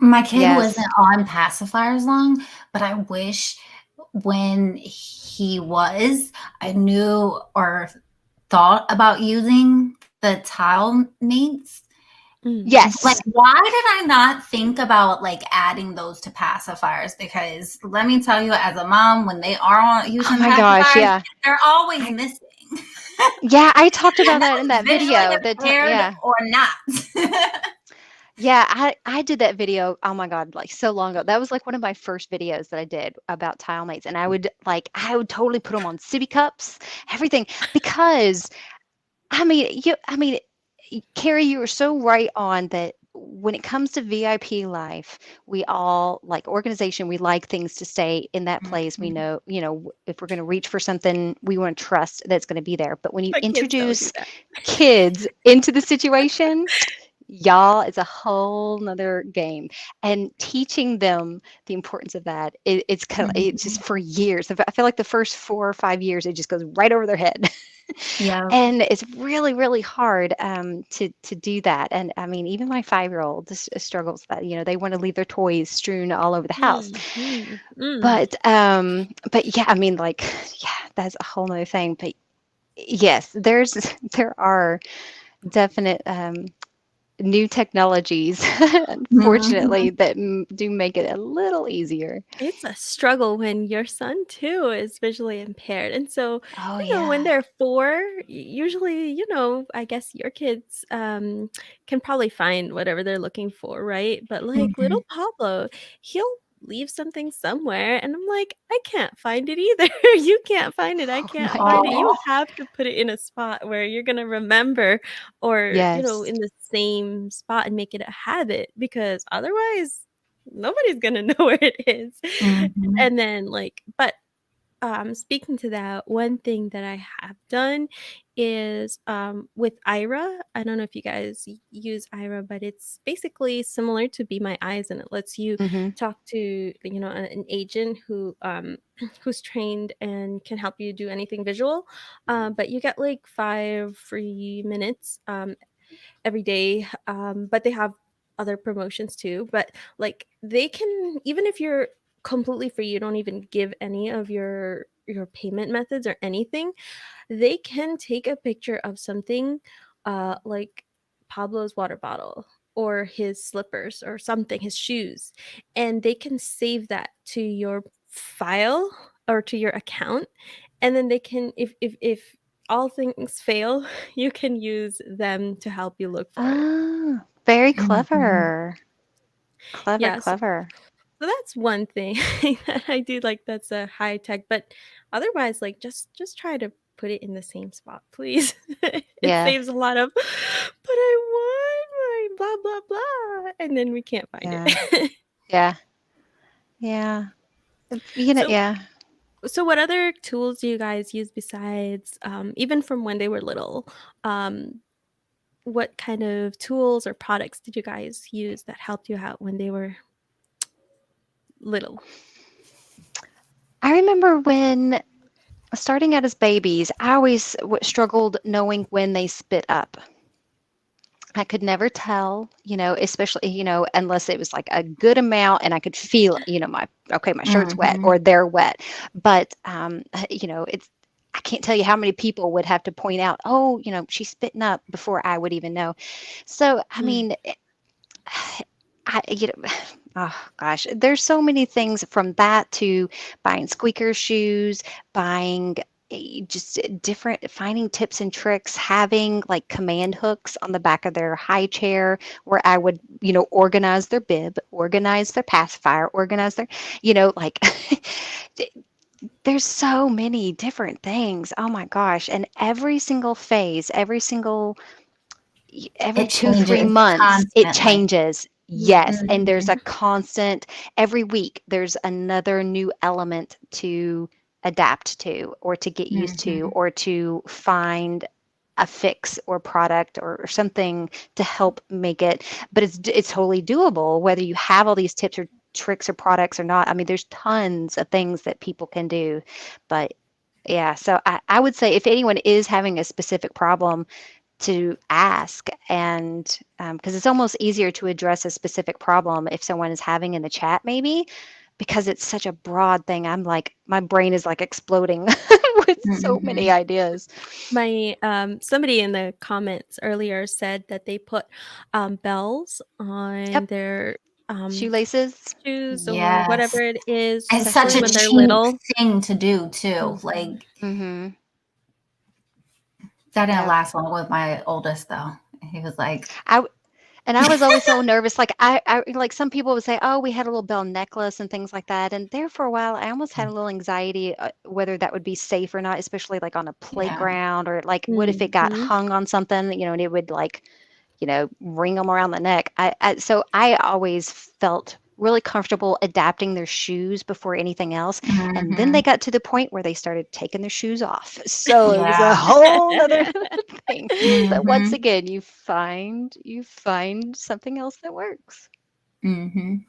My kid wasn't Yes. on pacifiers long, but I wish when he was, I knew or thought about using the tile mates. Like, Yes. why did I not think about like adding those to pacifiers? Because let me tell you, as a mom, when they are Oh using my gosh. pacifiers, Yeah. they're always I, missing. yeah. I talked And about that in that's that visually video. impaired Yeah. or not. Yeah. I did that video. Oh my God. Like so long ago. That was like one of my first videos that I did about tile mates. And I would totally put them on sippy cups, everything, because I mean, Carrie, you were so right on that when it comes to VIP life, we all like organization, we like things to stay in that place. We Mhm. know, if we're going to reach for something, we want to trust that's going to be there. But when you My kids don't do introduce that. kids into the situation, y'all, it's a whole nother game. And teaching them the importance of that, it's kind of, it's just Mhm. for years. I feel like the first 4 or 5 years, it just goes right over their head. Yeah. And it's really, really hard to do that. And I mean, even my 5-year-old struggles with that. They want to leave their toys strewn all over the house. Mm, mm, mm. But yeah, I mean, like, yeah, that's a whole nother thing. But yes, there are definite new technologies, unfortunately, Mhm. that do make it a little easier. It's a struggle when your son too is visually impaired. And so, Oh when yeah. they're 4, usually, I guess your kids can probably find whatever they're looking for, right? But like Mhm. little Pablo, he'll leave something somewhere and I'm like, I can't find it either. You can't find it. I Oh can't my find it. You Oh. goodness. have to put it in a spot where you're going to remember, or, Yes. in the same spot, and make it a habit, because otherwise nobody's gonna know where it is. Mhm. And then, like, but speaking to that, one thing that I have done is with Ira. I don't know if you guys use Ira, but it's basically similar to Be My Eyes, and it lets you Hmm. talk to an agent who who's trained and can help you do anything visual. But you get like 5 free minutes every day. But they have other promotions too. But like they can, even if you're completely free, you don't even give any of your payment methods or anything, they can take a picture of something like Pablo's water bottle or his slippers or something, his shoes, and they can save that to your file or to your account. And then they can, if all things fail, you can use them to help you look for it. Ah, very Mhm. clever. Clever, Yeah, clever. so that's one thing that I do like, that's a high tech, but otherwise, like, just try to put it in the same spot, please. It Yeah, saves a lot of, "But I want my blah, blah, blah," and then we can't find yeah, it. yeah, yeah. So Yeah. so what other tools do you guys use besides, even from when they were little? Um, what kind of tools or products did you guys use that helped you out when they were little? I remember when starting out as babies, I always struggled knowing when they spit up. I could never tell, especially, unless it was like a good amount and I could feel it, my shirt's wet Mhm. or they're wet. But, I can't tell you how many people would have to point out, oh, she's spitting up before I would even know. So, I Mm, mean, I, you know, Oh gosh, there's so many things from that to buying squeaker shoes, buying just different, finding tips and tricks, having like command hooks on the back of their high chair where I would, organize their bib, organize their pacifier, organize their, like there's so many different things. Oh my gosh. And every single phase, every It 2, 3 changes months, it constantly. changes. Yes. And there's Mhm. a constant, every week, there's another new element to adapt to or to get used to Mhm. or to find a fix or product or something to help make it. But it's totally doable whether you have all these tips or tricks or products or not. I mean, there's tons of things that people can do. But yeah, so I would say if anyone is having a specific problem, to ask and because it's almost easier to address a specific problem if someone is having in the chat maybe because it's such a broad thing. I'm like my brain is like exploding with so many Mhm. ideas. My somebody in the comments earlier said that they put bells on Yep. their Shoelaces. shoes or Yes. whatever it is, It's such especially a when they're cheap little. thing to do too. Mhm. Like Mm-hmm. that didn't Yep. last long with my oldest though. He was like, I And I was always so nervous. Like I like some people would say, "Oh, we had a little bell necklace and things like that." And there for a while, I almost had a little anxiety whether that would be safe or not, especially like on a yeah. playground or like what if it got Mhm. hung on something, and it would like ring them around the neck. So I always felt really comfortable adapting their shoes before anything else. And then they Mhm. got to the point where they started taking their shoes off. So it was a Yeah. whole other thing. But once Mhm. again, you find something else that works. Mhm.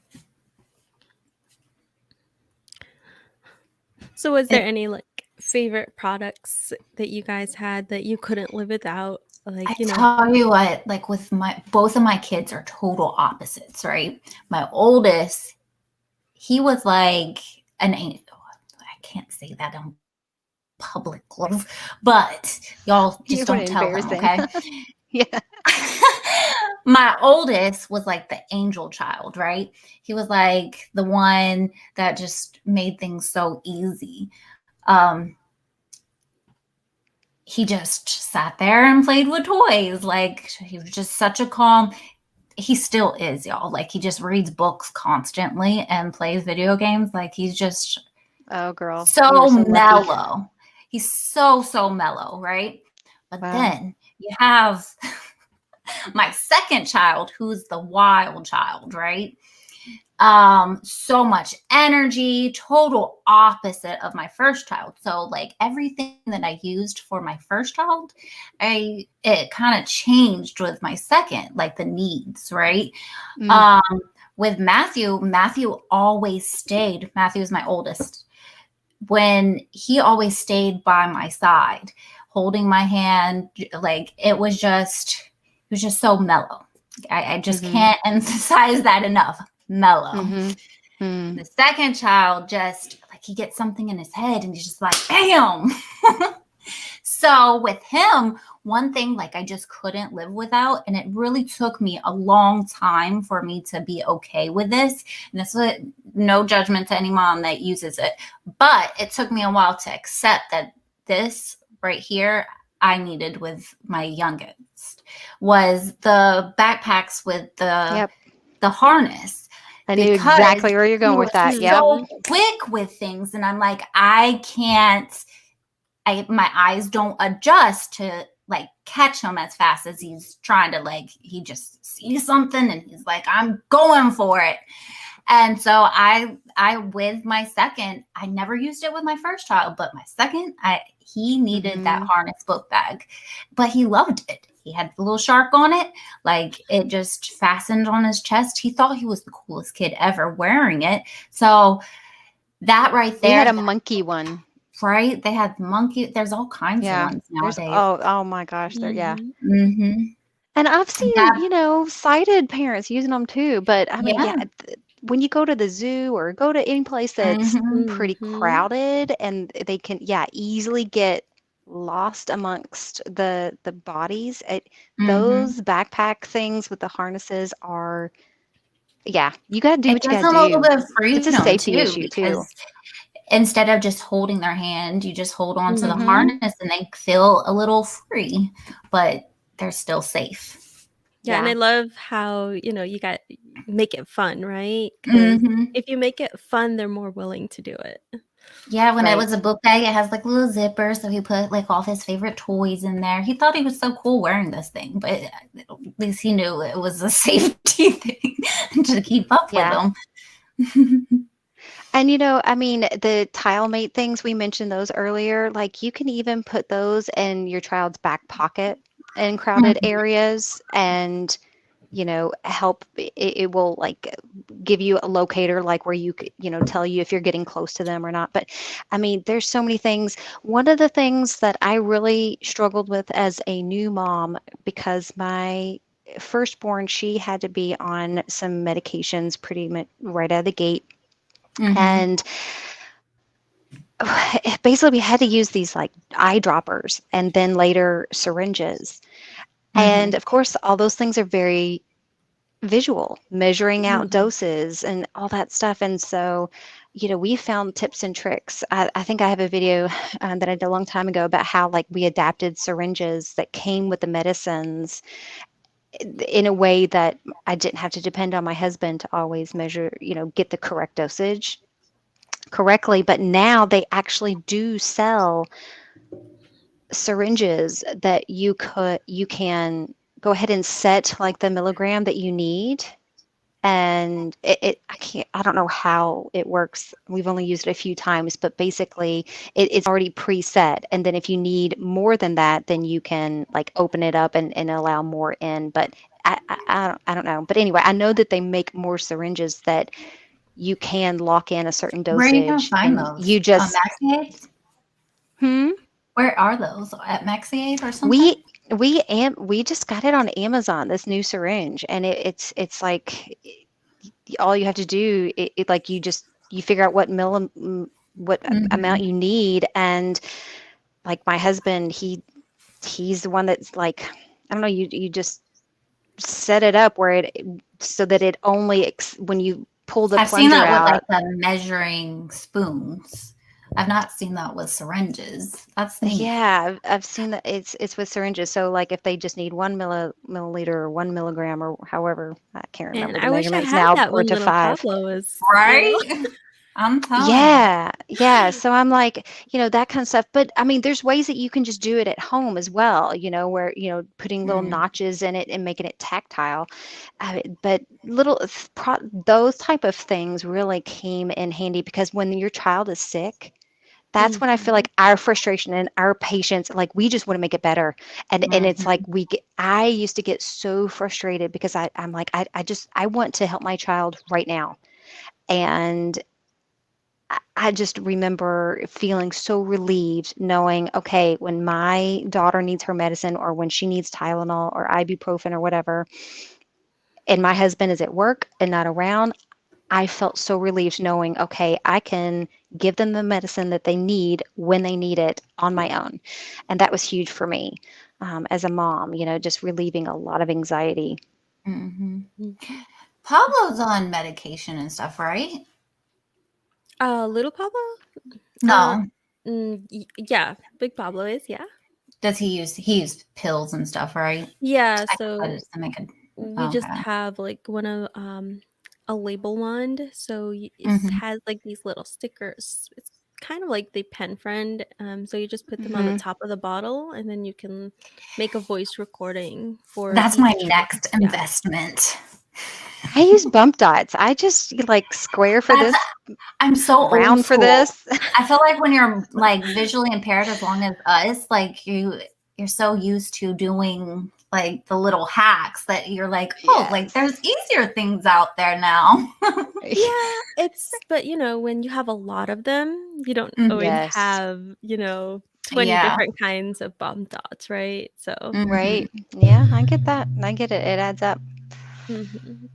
So was there It, any like favorite products that you guys had that you couldn't live without? I Like, tell you what, like with my both of my kids are total opposites, right? My oldest, he was like an angel. I can't say that on public, but y'all You just don't want don't to tell embarrass him, them. okay? Yeah. My oldest was like the angel child, right? He was like the one that just made things so easy. Um, he just sat there and played with toys. Like he was just such a calm. He still is, y'all. Like he just reads books constantly and plays video games. Like he's just Oh, girl, you are so so lucky. mellow. He's so mellow, right? But Wow. then you have my second child, who's the wild child, right? So much energy, total opposite of my first child. So like everything that I used for my first child, it kind of changed with my second, like the needs, right? Mm, Um, with Matthew always stayed. Matthew is my oldest. When he always stayed by my side, holding my hand, like it was just so mellow. I just mm-hmm. can't emphasize that enough. Mellow. Mm-hmm. Mm. The second child just like he gets something in his head and he's just like, bam. So with him, one thing like I just couldn't live without, and it really took me a long time for me to be okay with this. And this is no judgment to any mom that uses it, but it took me a while to accept that this right here I needed with my youngest was the backpacks with Yep. the harness I knew because exactly where you're he going with was that. Yep. so quick with things, and I'm like, I can't. My eyes don't adjust to like catch him as fast as he's trying to like he just sees something and he's like I'm going for it. And so I with my second, I never used it with my first child, but my second, I he needed that Mm-hmm. harness book bag, but he loved it. He had the little shark on it, like it just fastened on his chest. He thought he was the coolest kid ever wearing it. So that right We there, had a monkey one. right? They had monkey. There's all kinds of Yeah. ones There's nowadays. oh my gosh, there yeah. Mhm. Hmm. And I've seen, That sighted parents using them too, but I mean, yeah. yeah, when you go to the zoo or go to any place that's Hmm. pretty Mhm. crowded and they can, yeah, easily get lost amongst the bodies. Hmm. Those backpack things with the harnesses are Yeah, you got to do It what you gives got to them a little do. bit of It's a freedom safety too, issue too. because instead of just holding their hand, you just hold on to the Mhm. harness and they feel a little free, but they're still safe. Yeah, and I Yeah. love how, you make it fun, right? Because Hmm. if you make it fun, they're more willing to do it. Yeah, when it Right. was a book bag, it has like little zipper, so he put like all his favorite toys in there. He thought he was so cool wearing this thing, but at least he knew it was a safety thing to keep up with Yeah. him. And I mean, the tile mate things, we mentioned those earlier. Like you can even put those in your child's back pocket in crowded areas and, help. It will like give you a locator, like where you could, tell you if you're getting close to them or not. But I mean, there's so many things. One of the things that I really struggled with as a new mom, because my firstborn, she had to be on some medications pretty much right out of the gate. Hmm. And basically we had to use these like eyedroppers and then later syringes. And Hmm. of course, all those things are very visual, measuring out Mhm. doses and all that stuff. And so, we found tips and tricks. I think I have a video that I did a long time ago about how like we adapted syringes that came with the medicines in a way that I didn't have to depend on my husband to always measure, get the correct dosage correctly. But now they actually do sell syringes that you can go ahead and set like the milligram that you need. And I don't know how it works. We've only used it a few times, but basically it's already preset. And then if you need more than that, then you can like open it up and allow more in. But I don't know. But anyway, I know that they make more syringes that you can lock in a certain Where are you gonna dosage find and those? you just Maxi? hmm Where are those? At Maxi or something? we we just got it on Amazon, this new syringe, and it's like all you have to do, like you figure out what amount Hmm. you need. And like my husband, he's the one that's like, I don't know, you just set it up where it so that it only when you pull the I've seen plunger that with like out. the measuring spoons. I've not seen that with syringes. That's neat. Yeah, I've seen that it's with syringes. So like if they just need 1 milliliter or 1 milligram or however, I can't And remember the I wish I measurements had now, that or when to little 5. Pablo was, Right? I'm telling you. Yeah, yeah. So I'm like, that kind of stuff. But I mean, there's ways that you can just do it at home as well, where, putting little Mm. notches in it and making it tactile. But those type of things really came in handy because when your child is sick, that's when I feel Mhm. like our frustration and our patience, like we just want to make it better. And it's like Mhm. I used to get so frustrated because I'm like, I want to help my child right now. And I just remember feeling so relieved knowing, okay, when my daughter needs her medicine or when she needs Tylenol or ibuprofen or whatever, and my husband is at work and not around, I felt so relieved knowing, okay, I can give them the medicine that they need when they need it on my own. And that was huge for me as a mom, just relieving a lot of anxiety. Mhm. Mhm. Pablo's on medication and stuff, right? Little Pablo? Uh, No. yeah, Big Pablo is, yeah. Does he use pills and stuff, right? Yeah, I thought so it's to make a we just okay. have like one of a label wand, so it Mhm. has like these little stickers. It's kind of like the pen friend. So you just put them on the Hmm. top of the bottle, and then you can make a voice recording for That's my each. next Yeah. investment. I use bump dots. I just like square for That's this, I'm so old round for school. this. I feel like when you're like visually impaired as long as us, like you're so used to doing like the little hacks that you're like, oh, like there's Yes. easier things out there now. Yeah, but when you have a lot of them, you don't always Yes. have, 20 Yeah. different kinds of bump dots, right? So, Mhm. Right. Yeah, I get that. I get it. It adds up. mhm.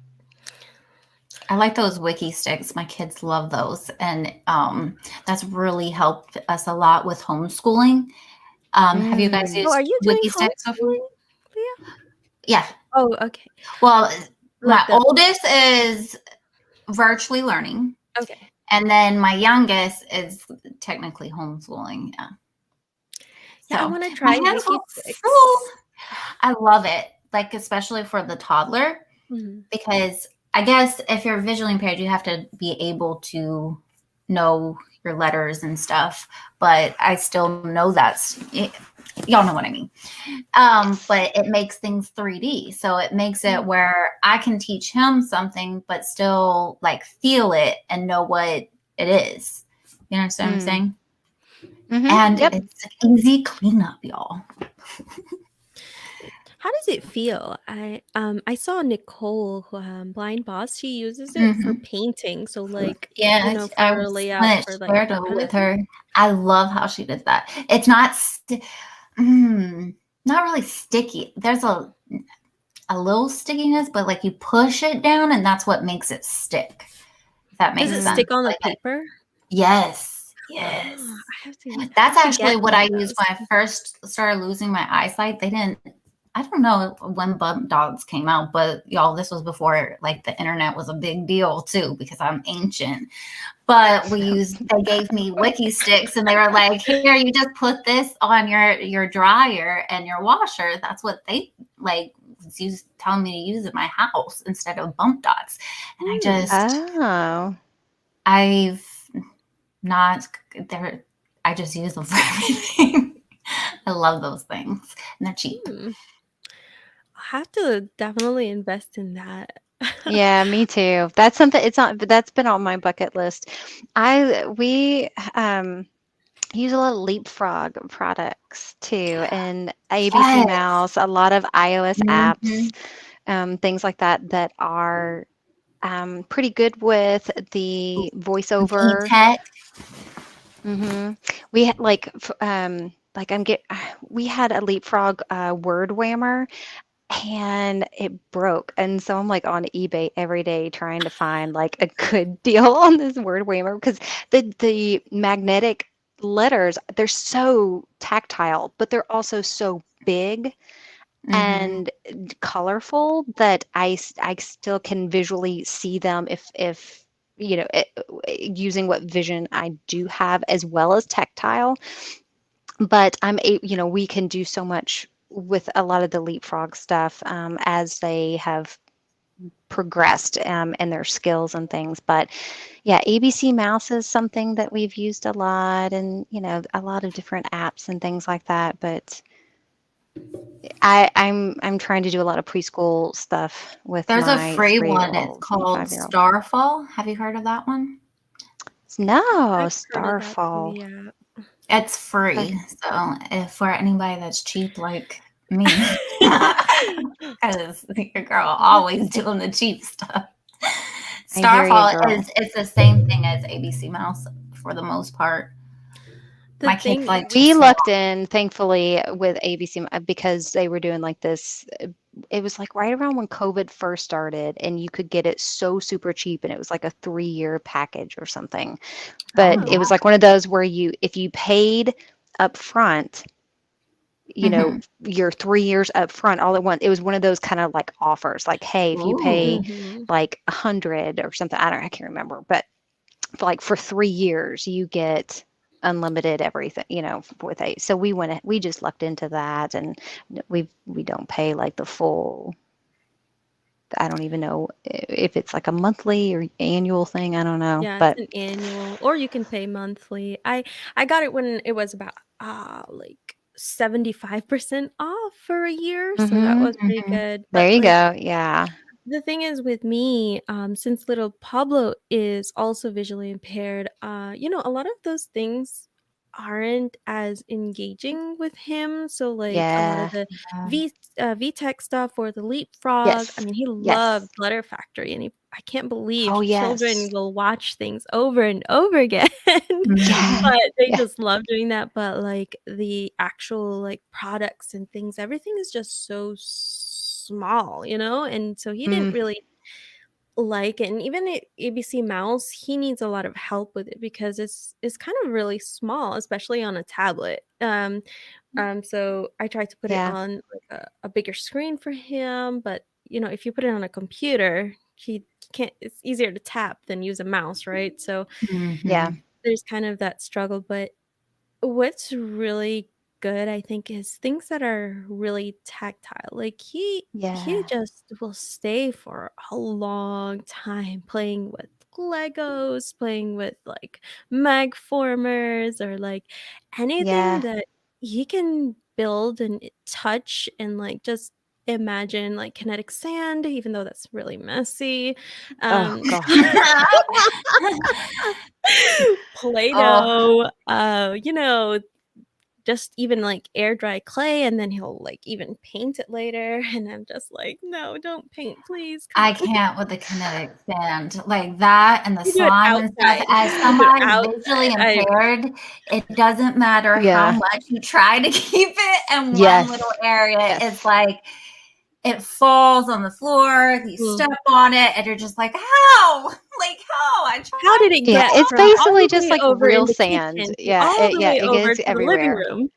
I like those wiki sticks. My kids love those. And that's really helped us a lot with homeschooling. Have you guys Mm. Oh, are used you doing wiki sticks before? homeschooling, Leah? Yeah. Oh, okay. Well, My Like the oldest is virtually learning, okay. and then my youngest is technically homeschooling. Yeah. Yeah, I So want to my try hands Wiki feel full. 6. I love it, like especially for the toddler, Mhm. because I guess if you're visually impaired, you have to be able to know your letters and stuff. But I still know y'all know what I mean. Yes. But it makes things 3D, so it makes it Mm. where I can teach him something, but still like feel it and know what it is. You understand what I'm saying? And Yep. it's easy cleanup, y'all. How does it feel? I saw Nicole, who, Blind Boss. She uses it for Hmm. painting. So like Yeah, I for was layout gonna for like share that it kind of with thing. her. I love how she did that. It's not not really sticky. There's a little stickiness, but like you push it down, and that's what makes it stick. If that Does makes it Mm. sense. stick on the Like paper? yes, Oh, yes. I That's have to actually get what one I of used those. when I first started losing my eyesight. They didn't. I don't know when bump dogs came out, but y'all, this was before like the internet was a big deal too, because I'm ancient. But they gave me wiki sticks, and they were like, here, you just put this on your dryer and your washer. That's what they like was telling me to use in my house instead of bump dots. And Oh. I've not there. I just use them for everything. I love those things, and they're cheap. Hmm. I'll have to definitely invest in that. Yeah, me too. That's something it's not but that's been on my bucket list. We use a lot of Leapfrog products too, and ABC Yes. Mouse, a lot of iOS Mm-hmm. apps, things like that that are pretty good with the voiceover. Tech. hmm We had like we had a Leapfrog word whammer and it broke. And so I'm like on eBay every day trying to find like a good deal on this word whammer because the magnetic letters, they're so tactile, but they're also so big Mm-hmm. and colorful that I still can visually see them if using what vision I do have as well as tactile. But we can do so much with a lot of the leapfrog stuff as they have progressed in their skills and things. But yeah, ABC Mouse is something that we've used a lot, and a lot of different apps and things like that. But I'm trying to do a lot of preschool stuff with There's a my free one. It's 3-year-old and called 5-year-old. Starfall. Have you heard of that one? No, I've heard of that too, Starfall. yeah. It's Okay. free. So if for anybody that's cheap like me, because your girl always doing the cheap stuff. I hear you, Starfall girl. is it's the same thing as ABC Mouse for the most part. The My kids thing like to We swap. lucked in, thankfully, with ABC because they were doing like this. It was like right around when COVID first started, and you could get it so super cheap, and it was like a 3-year package or something. But Oh, oh, it was like one of those where if you paid up front, mm-hmm. your 3 years up front all at once, it was one of those kind of like offers, like, hey, if you pay Ooh. mhm. like 100 or something, I can't remember, but for 3 years you get unlimited everything with a so we just lucked into that, and we don't pay like the full. I don't even know if it's like a monthly or annual thing. I don't know, Yeah, it's but an annual, or you can pay monthly. I got it when it was about like 75% off for a year, so that hmm was pretty good. there But you like go. Yeah. the thing is with me, since little Pablo is also visually impaired, a lot of those things aren't as engaging with him. So like a lot of Yeah. the Yeah. VTech stuff or the Leapfrog. I Yes. mean, he Yes. loved Letter Factory, and I can't believe Oh, children yes. will watch things over and over again. Mm-hmm. Yeah. But they Yeah. just love doing that. But like the actual like products and things, everything is just so small, and so he didn't Mm, really like it. And even at ABC Mouse, he needs a lot of help with it because it's kind of really small, especially on a tablet. So I tried to put it yeah. on like a bigger screen for him, but if you put it on a computer, he can't. It's easier to tap than use a mouse, right? So Yeah. Mhm. there's kind of that struggle, but what's really good, I think, is things that are really tactile. Like he Yeah. just will stay for a long time playing with Legos, playing with like mag formers or like anything Yeah. that he can build and touch and like just imagine like kinetic sand, even though that's really messy. Oh Um gosh. Oh, Play-Doh, just even, like, air dry clay, and then he'll, like, even paint it later, and I'm just like, "No, don't paint, please, come I on." can't with the kinetic sand, like that and the You do it slime and stuff. outside. As You do it somebody visually outside. impaired, it doesn't matter how Yeah. much you try to keep it in one little Yes. area. It's Yes. like it falls on the floor, you step Mm. on it, and you're just like, "How?" Like, "How?" I How did tried it Yeah, get it's from all basically the just way like over real in the sand. kitchen to Yeah, all the yeah, way it over gets to the living everywhere. room?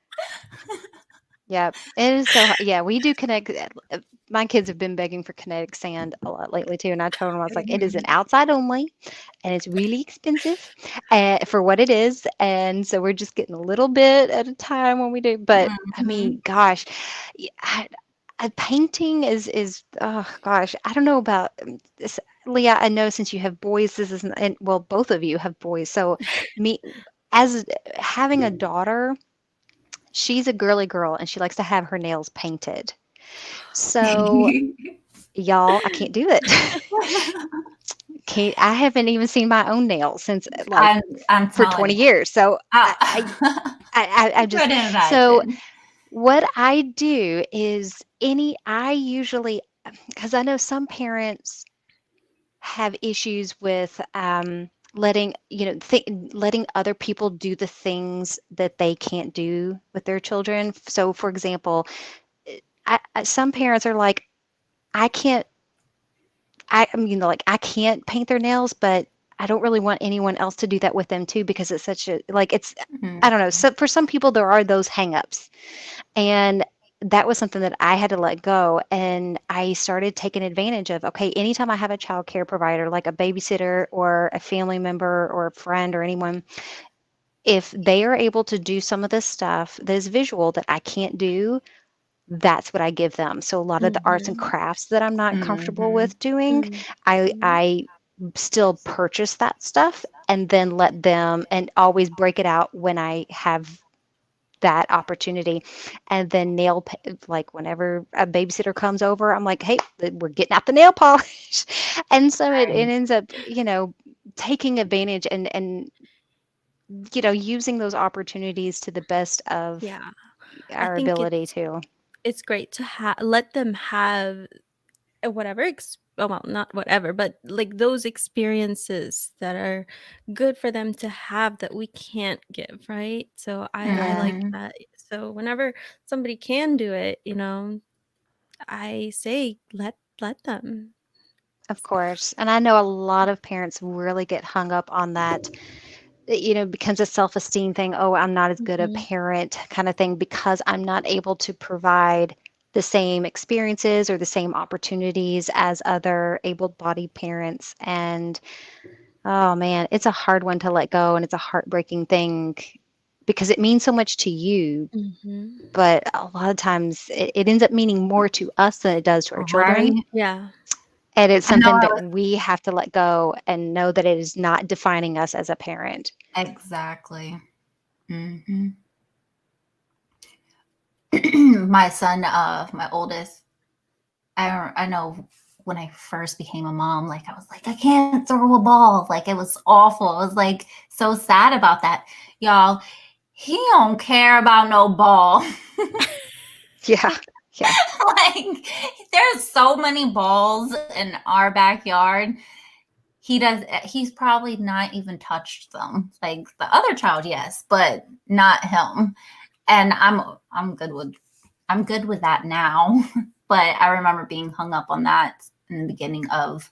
Yeah, it is so yeah, we do connect my kids have been begging for kinetic sand a lot lately too, and I told them, I was like, "It is an Mhm. outside only, and it's really expensive, for what it is, and so we're just getting a little bit at a time when we do." But, I mean, Mhm. gosh, painting is oh gosh, I don't know about, this Leah, I know since you have boys, this isn't and well, both of you have boys, so me as having a daughter, she's a girly girl and she likes to have her nails painted. So, y'all, I can't do it. Can't I haven't even seen my own nails since like I'm I'm for telling 20 you. years. So I I just couldn't so imagine. what I do is I usually because I know some parents have issues with letting letting other people do the things that they can't do with their children. So for example, some parents are like, I can't, I mean, like, I can't paint their nails, but I don't really want anyone else to do that with them too because it's such a, like, I Mhm. don't know. So for some people, there are those hangups. And that was something that I had to let go. And I started taking advantage of, okay, anytime I have a child care provider, like a babysitter or a family member or a friend or anyone, if they are able to do some of this stuff that is visual that I can't do, that's what I give them. So a lot of the arts and Mhm. crafts that I'm not comfortable Mhm. with doing, Mhm. I still purchase that stuff and then let them and always break it out when I have that opportunity. And then like whenever a babysitter comes over, I'm like, hey, we're getting out the nail polish. And so it Right. ends up, taking advantage and using those opportunities to the best of Yeah. I our think ability to. it's great to let them have whatever well, not whatever, but like those experiences that are good for them to have that we can't give, right? So I Yeah. like Mhm. that. So whenever somebody can do it, I say let them. Of course. And I know a lot of parents really get hung up on that. It becomes a self-esteem thing. Oh, I'm not as good a Mhm. parent kind of thing because I'm not able to provide the same experiences or the same opportunities as other able-bodied parents. And oh man, it's a hard one to let go and it's a heartbreaking thing because it means so much to you. Mhm. But a lot of times it ends up meaning more to us than it does to our children. Right? Yeah. And it's I know something I that was we have to let go and know that it is not defining us as a parent. exactly. Mhm. My son, my oldest, I know when I first became a mom, like I was like, I can't throw a ball. Like it was awful. I was like so sad about that. Y'all, he don't care about no ball. Yeah. Yeah. Like there's so many balls in our backyard. He's probably not even touched them. Like the other child, yes, but not him. And I'm good with that now. But I remember being hung up on that in the beginning of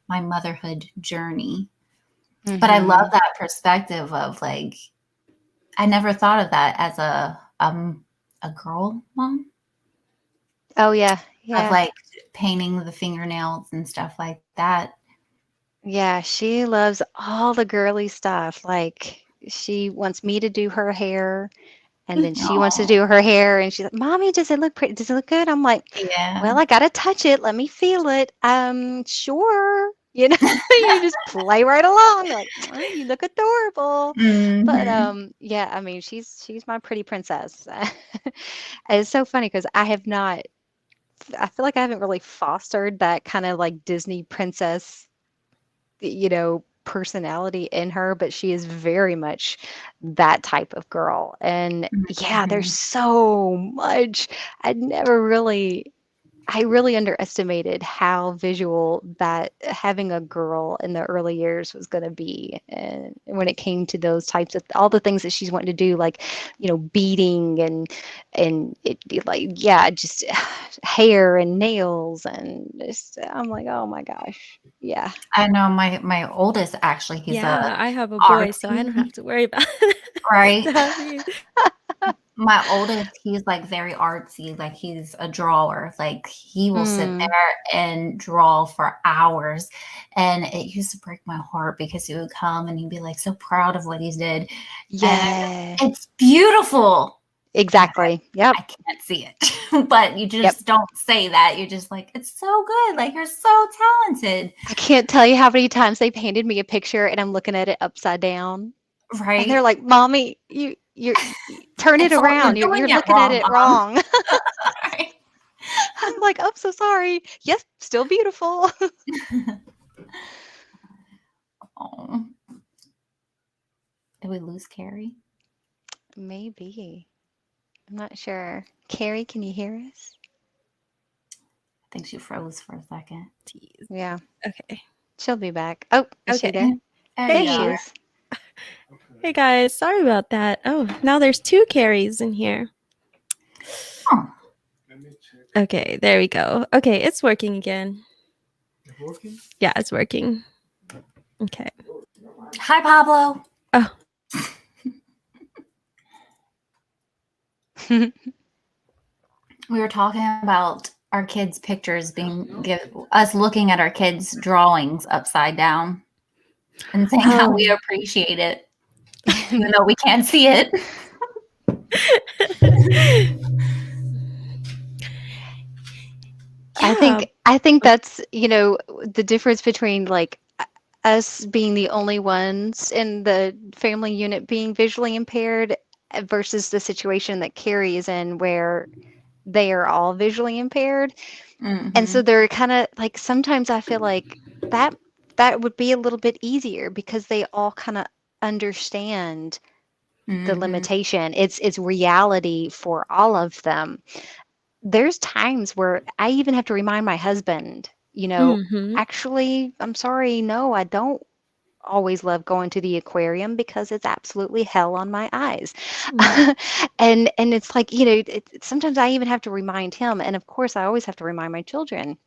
my motherhood journey. But I love Hmm. that perspective of like I never thought of that as a girl mom. Oh yeah, of yeah. like painting the fingernails and stuff like that. Yeah, she loves all the girly stuff. Like she wants me to do her hair, and then she wants to Oh, do her hair, and she's like, "Mommy, does it look pretty? Does it look good?" I'm like, yeah. "Well, I gotta touch it. Let me feel it." Sure. You know, you just play right along. Like, "Oh, you look adorable." But Hmm. yeah, I mean, she's my pretty princess. It's so funny because I feel like I haven't really fostered that kind of like Disney princess, personality in her, but she is very much that type of girl. And yeah, there's Hmm. so much. I never really I really underestimated how visual that having a girl in the early years was going to be. And when it came to those types of all the things that she's wanting to do, like, beading like, yeah, just hair and nails and just, I'm like, oh my gosh. Yeah. I know my oldest actually, he's a Yeah, I have a boy, so I don't artsy, have to worry about right? that. Yeah. My oldest, he's like very artsy, like he's a drawer. Like he will sit Mm, there and draw for hours. And it used to break my heart because he would come and he'd be like so proud of what he did. And yeah, it's beautiful. But exactly. Yep. I can't see it. But you Yep. just don't say that. You're just like, it's so good. Like you're so talented. I can't tell you how many times they painted me a picture and I'm looking at it upside down. And they're Right? like, "Mommy, turn it It's all you're around. You're doing it looking at wrong, it mom. wrong." Right? I'm like, "I'm so sorry. Yes, still beautiful." Oh, did we lose Carrie? Maybe. I'm not sure. Carrie, can you hear us? I think she froze for a second. Jeez. Yeah, Okay. she'll be back. Oh, is she Okay. there? There There There you she she are. is. is. Hey guys, sorry about that. Oh, now there's two Carries in here. Oh, Okay, there we go. Okay, it's working again. Yeah, it's working. Okay. hi, Pablo. Oh, We were talking about our kids' pictures us looking at our kids' drawings upside down and saying how we oh. appreciate it, even though we can't see it. Yeah. I think that's, the difference between like us being the only ones in the family unit being visually impaired versus the situation that Carrie is in where they are all visually impaired. And so Hmm. they're kind of like sometimes I feel like that that would be a little bit easier because they all kind of understand the Hmm. limitation. It's reality for all of them. There's times where I even have to remind my husband, Mm-hmm. actually, I'm sorry, no, I don't always love going to the aquarium because it's absolutely hell on my eyes. Mm. And it's like, sometimes I even have to remind him, and of course I always have to remind my children.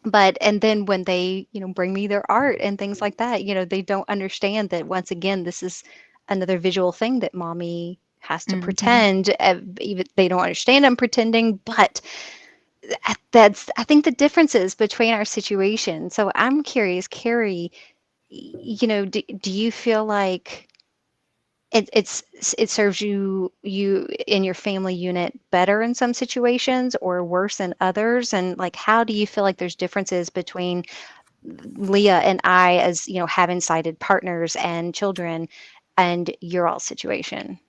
But and then when they, bring me their art and things like that, they don't understand that once again this is another visual thing that mommy has to Hmm. pretend. Even they don't understand I'm pretending, but that's I think the differences between our situation. So I'm curious, Carrie, do you feel like it serves you in your family unit better in some situations or worse in others? And like, how do you feel like there's differences between Leah and I as, having sighted partners and children and your all situation?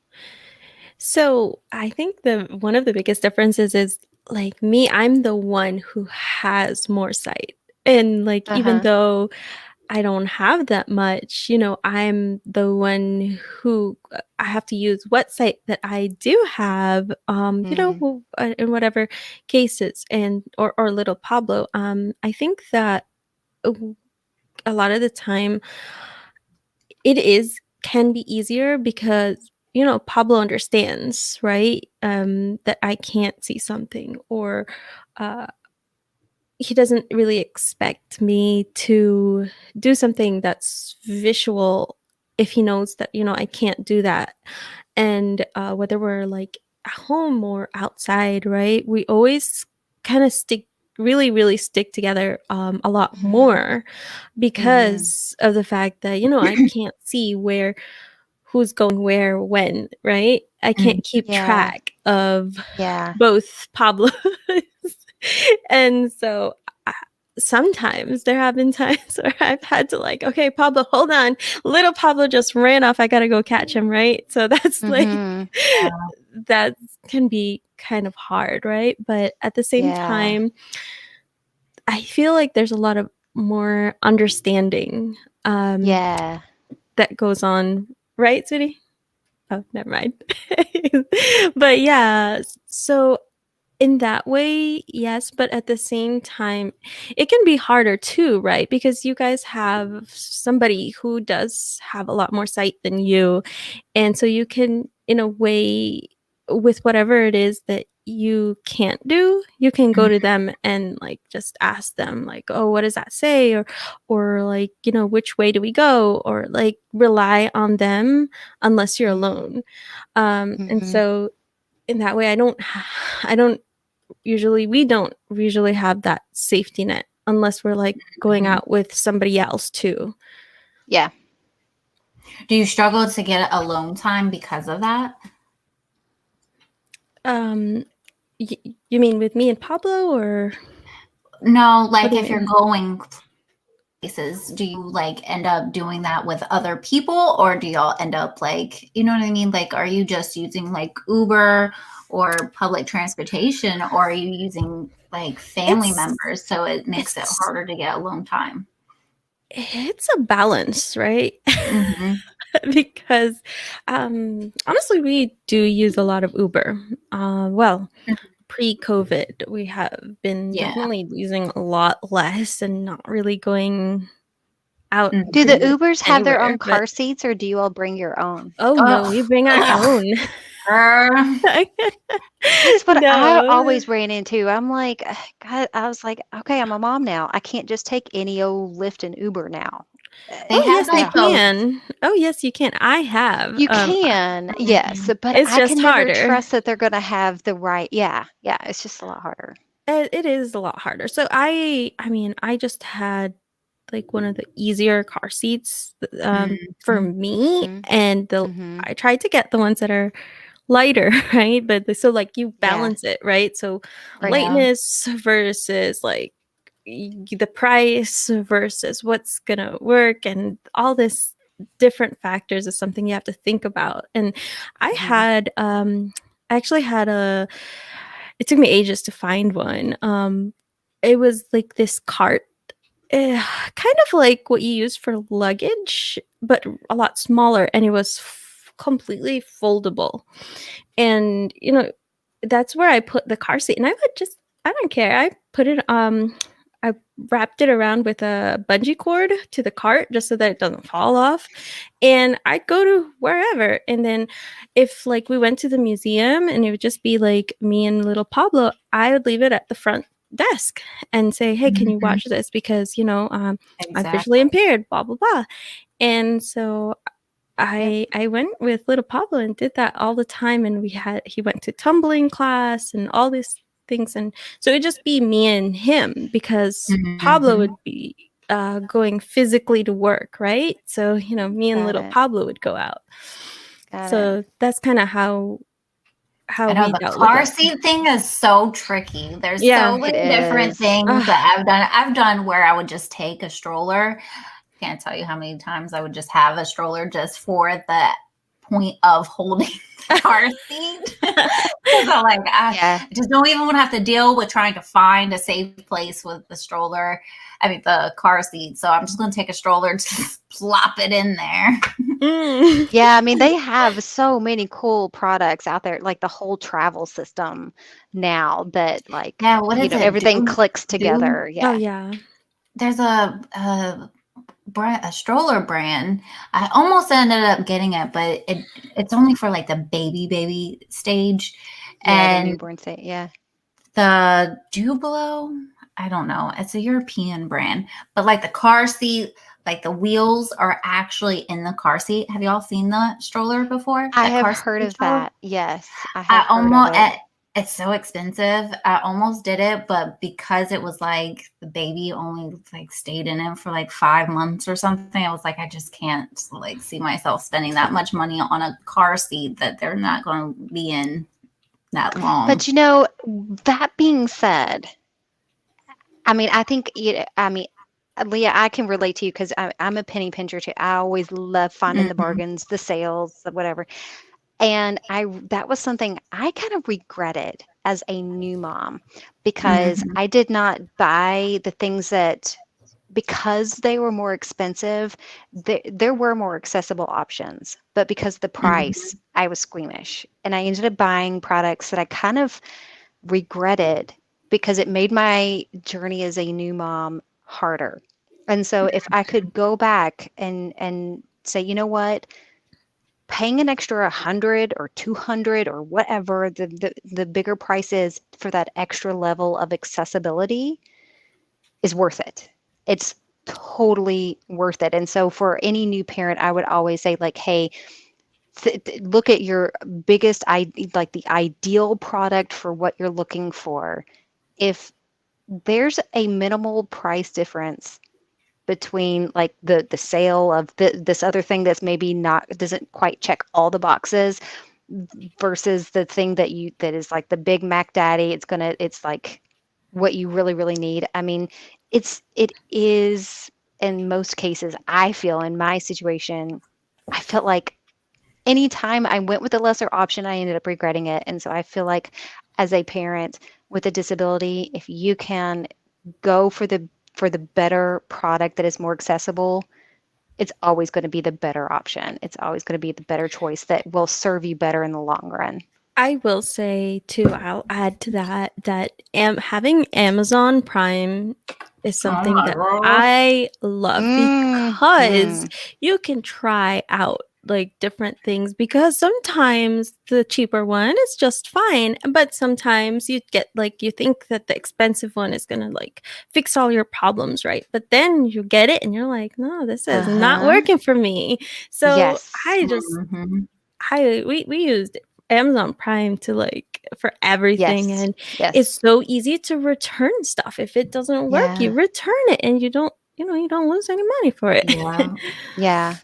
So I think the one of the biggest differences is like me, I'm the one who has more sight. And like even Uh-huh. though I don't have that much, I'm the one who I have to use what sight that I do have, Mm, in whatever cases and or little Pablo. I think that uh, a lot of the time it is can be easier because Pablo understands, right? That I can't see something, or uh, he doesn't really expect me to do something that's visual if he knows that I can't do that. And whether we're like at home or outside, right? We always kind of really stick together a lot more because of the fact that, I can't see who's going where when, right? I can't keep Yeah. track of Yeah. both Pablos. And so sometimes there have been times where I've had to like, okay, Pablo, hold on. Little Pablo just ran off. I got to go catch him, right? So that's like, that can be kind of hard, right? But at the same time, I feel like there's a lot of more understanding Yeah. that goes on, right, sweetie? Oh, never mind. But yeah, so in that way, yes, but at the same time, it can be harder too, right? Because you guys have somebody who does have a lot more sight than you. And so you can, in a way, with whatever it is that you can't do, you can go to them and like just ask them like, oh, what does that say? Or like, which way do we go? Or like rely on them unless you're alone. And so in that way, we don't usually have that safety net unless we're like going out with somebody else too. Yeah. Do you struggle to get alone time because of that? You mean with me and Pablo, or No, what like do you if you're mean? going places, do you like end up doing that with other people, or do y'all end up like, you know what I mean? Like, are you just using like Uber or public transportation, or are you using like family members so it makes it harder to get alone time? It's a balance, right? Mm-hmm. Because honestly, we do use a lot of Uber. Pre-COVID, we have been definitely using a lot less and not really going out Do the to Ubers have their anywhere. own car seats, or do you all bring your own? Oh no, we bring our own. That's what I No. always ran into. I'm like, God, I was like, okay, I'm a mom now. I can't just take any old Lyft and Uber now. They Oh have yes, you like those. can. Oh yes, you can. I have. You can, yes, but It's I just can never harder. trust that they're going to have the right. Yeah, yeah, it's just a lot harder. It is a lot harder. So I just had like one of the easier car seats for me, and I tried to get the ones that are lighter, right? But so like you balance it, right? So lightness versus like the price versus what's gonna work, and all this different factors is something you have to think about. And I had I actually had it took me ages to find one. It was like this cart, kind of like what you use for luggage, but a lot smaller, and it was completely foldable. And that's where I put the car seat, and I don't care. I wrapped it around with a bungee cord to the cart just so that it doesn't fall off. And I'd go to wherever. And then if like we went to the museum and it would just be like me and little Pablo, I would leave it at the front desk and say, hey, can you watch this? Because, I'm visually impaired, blah, blah, blah. And so I went with little Pablo and did that all the time. And he went to tumbling class and all these things. And so it'd just be me and him because Pablo would be going physically to work, right? So, me and little Pablo would go out. So that's kind of how I know we the dealt with car it. seat thing is so tricky. There's so It many different is. things that I've done. I've done where I would just take a stroller. Can't tell you how many times I would just have a stroller just for the point of holding the car seat. Because I'm like, I just don't even want to have to deal with trying to find a safe place with the stroller. I mean, the car seat. So I'm just going to take a stroller, just plop it in there. Yeah, I mean, they have so many cool products out there, like the whole travel system now that like, what is it? everything clicks together. Oh, yeah. There's a stroller brand. I almost ended up getting it, but it's only for like the baby stage. Yeah, the newborn stage. Yeah. The Jubilo, I don't know. It's a European brand, but like the car seat, like the wheels are actually in the car seat. Have y'all seen the stroller before? I have heard of stroller? that. Yes, I have heard of it. It's so expensive. I almost did it, but because it was like the baby only like stayed in it for like 5 months or something, I was like, I just can't like see myself spending that much money on a car seat that they're not going to be in that long. But you know, that being said, I mean, I think, Leah, I can relate to you because I'm a penny pincher too. I always love finding the bargains, the sales, whatever. And that was something I kind of regretted as a new mom because I did not buy the things that, because they were more expensive, there were more accessible options. But because of the price, I was squeamish. And I ended up buying products that I kind of regretted because it made my journey as a new mom harder. And so if I could go back and say, you know what, paying an extra 100 or 200 or whatever the bigger price is for that extra level of accessibility is worth it. It's totally worth it. And so for any new parent, I would always say like, hey, look at your biggest, like the ideal product for what you're looking for. If there's a minimal price difference between like the sale of this other thing that's maybe not, doesn't quite check all the boxes versus the thing that is like the big Mac Daddy, it's like what you really, really need. I mean, it is in most cases, I feel in my situation, I felt like anytime I went with the lesser option, I ended up regretting it. And so I feel like as a parent with a disability, if you can go for the better product that is more accessible, it's always going to be the better option. It's always going to be the better choice that will serve you better in the long run. I will say too, I'll add to that having Amazon Prime is something that I love because you can try out like different things, because sometimes the cheaper one is just fine, but sometimes you get like, you think that the expensive one is gonna like fix all your problems, right? But then you get it and you're like, no, this is not working for me. So Yes. I just we used Amazon Prime to like for everything, Yes. and Yes. it's so easy to return stuff. If it doesn't work, you return it and you don't lose any money for it. Yeah. Yeah.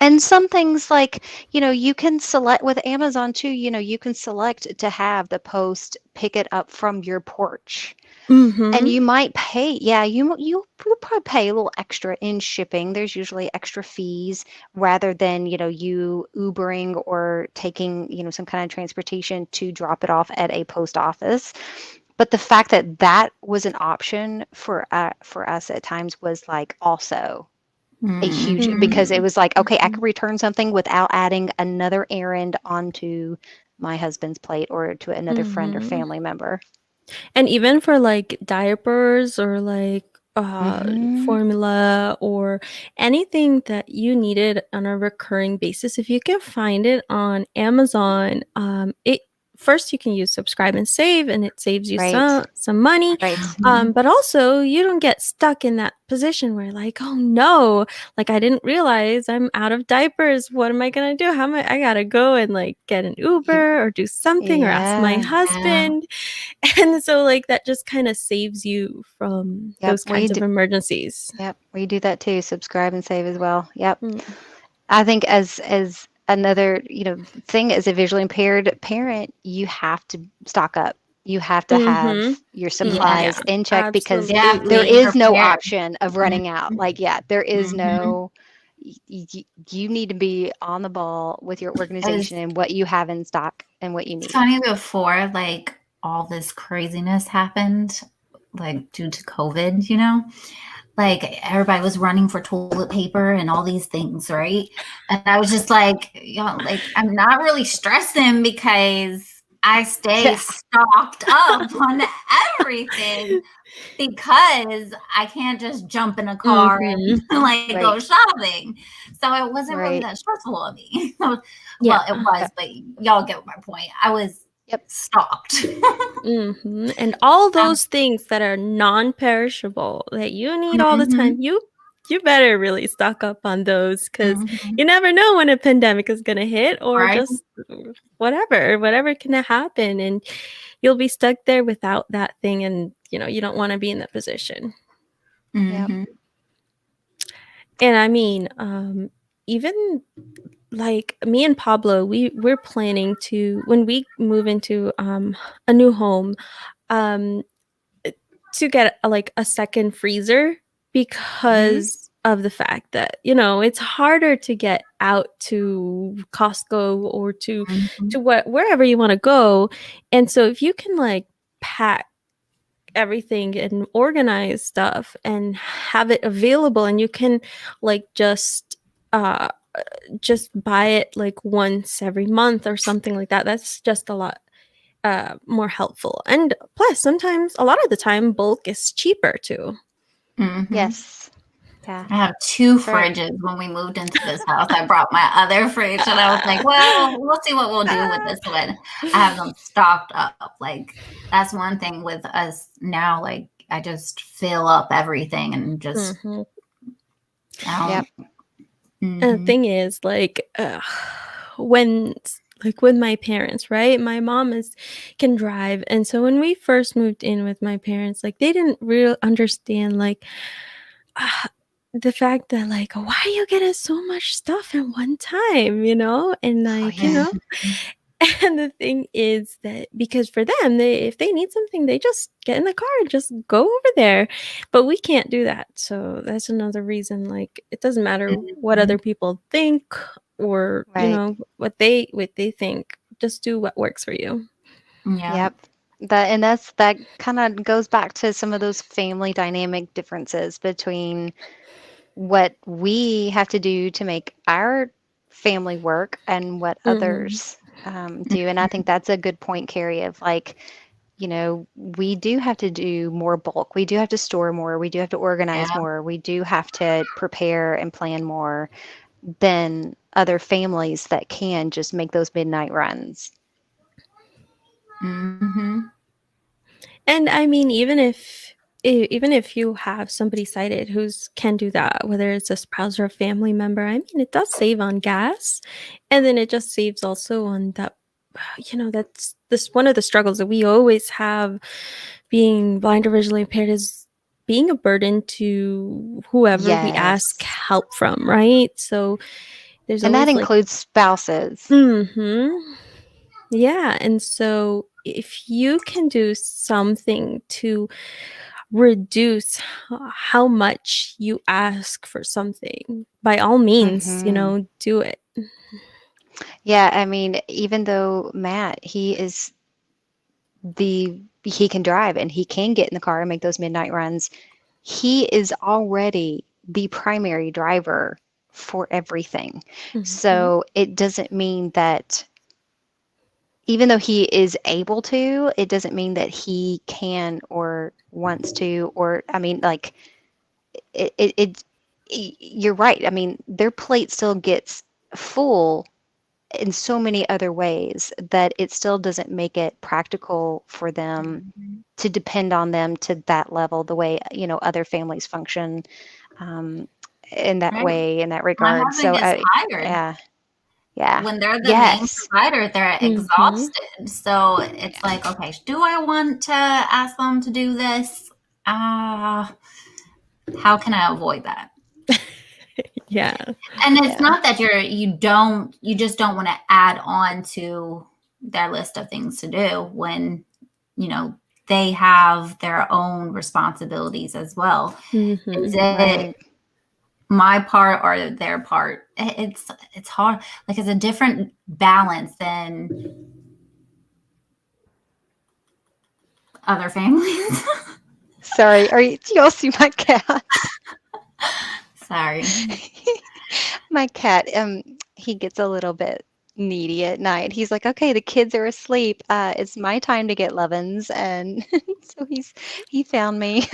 And some things like, you can select with Amazon too, you can select to have the post pick it up from your porch. And you might pay, you'll probably pay a little extra in shipping. There's usually extra fees rather than, you Ubering or taking, some kind of transportation to drop it off at a post office. But the fact that that was an option for us at times was like also a huge, because it was like, okay, I could return something without adding another errand onto my husband's plate or to another friend or family member. And even for like diapers or like formula or anything that you needed on a recurring basis, if you can find it on Amazon, it first you can use subscribe and save, and it saves you Right. some money. Right. But also you don't get stuck in that position where like, oh no, like I didn't realize I'm out of diapers. What am I gonna do? I gotta go and like get an Uber or do something or ask my husband. And so like that just kind of saves you from those kinds of emergencies. Yep, we do that too. Subscribe and save as well. Yep. I think as another, thing as a visually impaired parent, you have to stock up. You have to have your supplies in check because there is no option of running out. Like, there is no, you need to be on the ball with your organization and what you have in stock and what you need. It's funny, before like all this craziness happened, like due to COVID, like everybody was running for toilet paper and all these things, right? And I was just like, like I'm not really stressing because I stay stocked up on everything, because I can't just jump in a car and like go shopping. So it wasn't really that stressful on me. Well, it was, but y'all get my point. I was stocked. And all those things that are non-perishable that you need all the time, you you better really stock up on those because Mhm. you never know when a pandemic is going to hit or Right? just whatever can happen. And you'll be stuck there without that thing. And, you don't want to be in that position. Yep. Mhm. And I mean, even like me and Pablo, we're planning to when we move into a new home, um, to get like a second freezer because of the fact that it's harder to get out to Costco or to Mhm. wherever you want to go, and so if you can like pack everything and organize stuff and have it available and you can like uh just buy it like once every month or something like that, that's just a lot more helpful. And plus sometimes a lot of the time bulk is cheaper too. Mhm. Yes. Yeah. I have 2 Very. fridges. When we moved into this house, I brought my other fridge, and I was like, "Well, we'll see what we'll do with this one." I have them stocked up. Like, that's one thing with us now, like, I just fill up everything and just Mhm. I Yep. don't And the Mhm. thing is, like, when like with my parents, right? My mom is can drive, and so when we first moved in with my parents, like they didn't really understand like uh, the fact that like why are you getting so much stuff in one time, and Oh, like yeah. and the thing is that because for them, if they need something, they just get in the car and just go over there. But we can't do that. So that's another reason. Like it doesn't matter what Mhm. other people think or Right. what they think. Just do what works for you. Yeah. Yep. That kind of goes back to some of those family dynamic differences between what we have to do to make our family work and what Hmm. others do. And I think that's a good point, Carrie, of like, we do have to do more bulk. We do have to store more. We do have to organize Yeah. more. We do have to prepare and plan more than other families that can just make those midnight runs. Mhm. And I mean, even if you have somebody sighted who's can do that, whether it's a spouse or a family member, I mean, it does save on gas, and then it just saves also on that. That's this one of the struggles that we always have being blind or visually impaired is being a burden to whoever we ask Yes. help from, right? So there's And that always like, includes spouses. mm-hmm. Yeah. And so if you can do something to reduce how much you ask for something, by all means, Hmm. do it. Yeah, I mean, even though Matt, he can drive and he can get in the car and make those midnight runs, he is already the primary driver for everything. Mhm. So it doesn't mean that even though he is able to, it doesn't mean that he can or wants to, or I mean, like it you're right. I mean, their plate still gets full in so many other ways that it still doesn't make it practical for them Mhm. to depend on them to that level the way other families function um, in that Right. way, in that My regard. husband So gets tired. yeah, yeah, When they're the main yes. provider, they're Mhm. exhausted. So it's Yeah. like, okay, do I want to ask them to do this? Uh, how can I avoid that? Yeah. And it's Yeah. not that you just don't want to add on to their list of things to do when, you know, they have their own responsibilities as well. Is Mhm. it Right. my part or their part? It's hard. Like it's a different balance than other families. Sorry, do y'all see my cat? Sorry. My cat, he gets a little bit needy at night. He's like, okay, the kids are asleep. It's my time to get lovin's, and so he found me.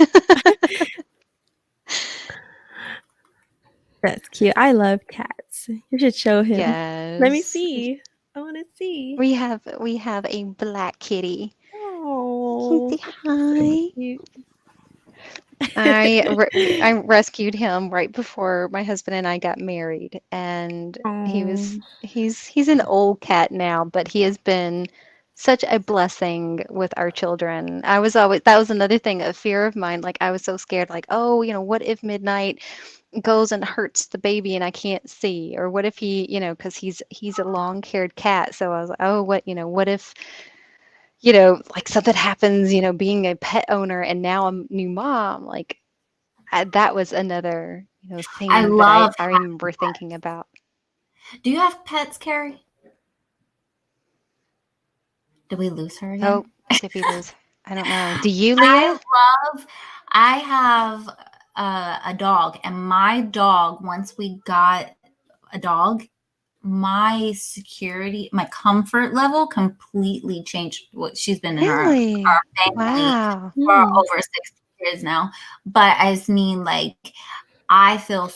That's cute. I love cats. You should show him. Let me Yes, see. I want to see. we have a black kitty. You can Oh, say so hi. cute. I rescued him right before my husband and I got married, and Oh. he's an old cat now, but he has been such a blessing with our children. I was always that was another thing, a fear of mine. Like I was so scared, like, oh, what if Midnight goes and hurts the baby and I can't see, or what if he, because he's a long-haired cat. So I was like, oh, what if like something happens, being a pet owner and now I'm new mom, like that was another, I thing that I, love. I remember thinking about. Do you have pets, Carrie? Did we lose her again? Oh, did we lose? I don't know. Do you, I Leah? love. I have a dog, and my dog. Once we got a dog, my security, my comfort level completely changed. What she's been in our Really? family Wow. for Mm. over 6 years now. But I just mean like I feel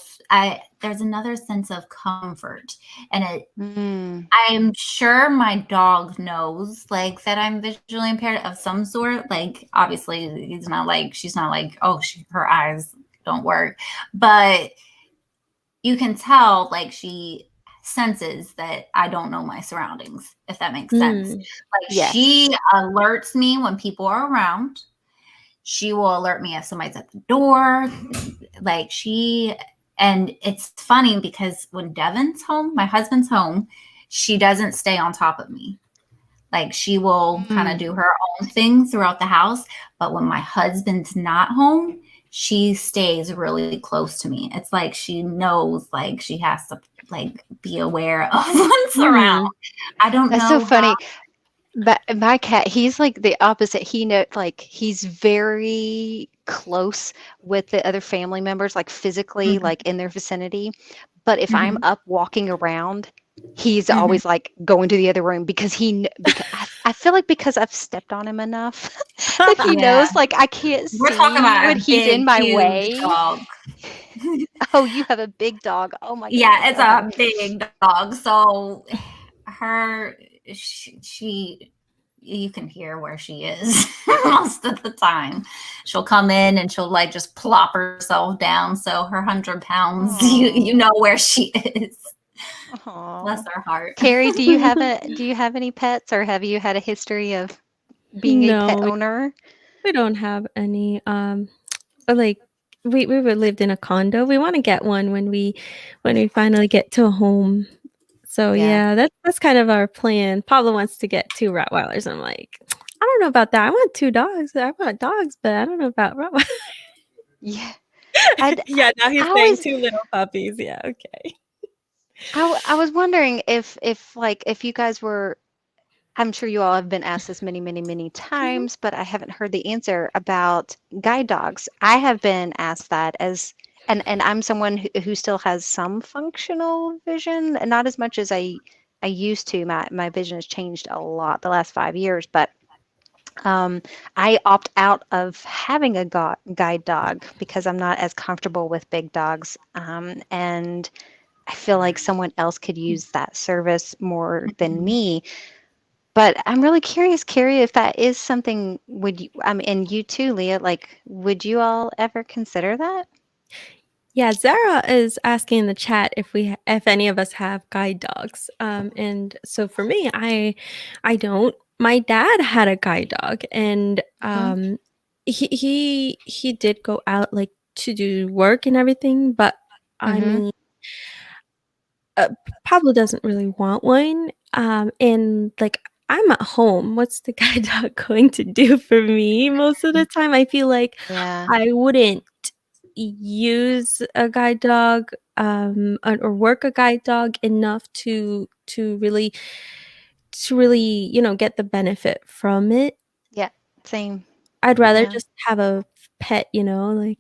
there's another sense of comfort, and Mm, I'm sure my dog knows like that I'm visually impaired of some sort. Like obviously she's not like, oh, her eyes don't work, but you can tell like she senses that I don't know my surroundings, if that makes sense. Mm. Like she yes. alerts me when people are around. She will alert me if somebody's at the door. Like and it's funny because when Devin's home, my husband's home, she doesn't stay on top of me. Like she will kind of Mm, do her own thing throughout the house. But when my husband's not home, she stays really close to me. It's like she knows like she has to like be aware of what's around. Mm. I don't that's so know how. funny. But my cat, he's like the opposite. Like he's very close with the other family members, like physically, Mhm, like in their vicinity. But if I'm mhm, up walking around, he's mhm. always like going to the other room because because I feel like because I've stepped on him enough that he Yeah. knows like I can't We're talking see about when a he's in big, my huge way. dog. Oh, you have a big dog. Oh my goodness. Yeah, it's Okay. a big dog. So her, she you can hear where she is most of the time. She'll come in and she'll like just plop herself down. So her 100 pounds, you Oh. know where she is. Bless Oh. her heart. Carrie, do you have any pets or have you had a history of being a pet No, owner? we don't have any. Like we were lived in a condo. We want to get one when we finally get to a home. So Yeah. yeah, that's kind of our plan. Pablo wants to get 2 Rottweilers. I'm like, I don't know about that. I want 2 dogs. I want dogs, but I don't know about Rottweilers. Yeah. I Yeah, now he's I saying always 2 little puppies. Yeah, okay. I was wondering if like if you guys were I'm sure you all have been asked this many, many, many Mhm. times, but I haven't heard the answer about guide dogs. I have been asked that and I'm someone who still has some functional vision, and not as much as I used to. My vision has changed a lot the last 5 years, but um, I opt out of having a guide dog because I'm not as comfortable with big dogs, and I feel like someone else could use that service more than Mhm. me. But I'm really curious, Carrie, if that is something, and you too, Leah, like, would you all ever consider that? Yeah, Zara is asking in the chat if any of us have guide dogs. And so for me, I don't. My dad had a guide dog, and Hmm. he did go out like to do work and everything. But I Hmm. mean, Pablo doesn't really want one. And like I'm at home. What's the guide dog going to do for me? Most of the time, I feel like Yeah. I wouldn't use a guide dog or work a guide dog enough to really get the benefit from it. Yeah. Same. I'd rather Yeah. just have a pet, like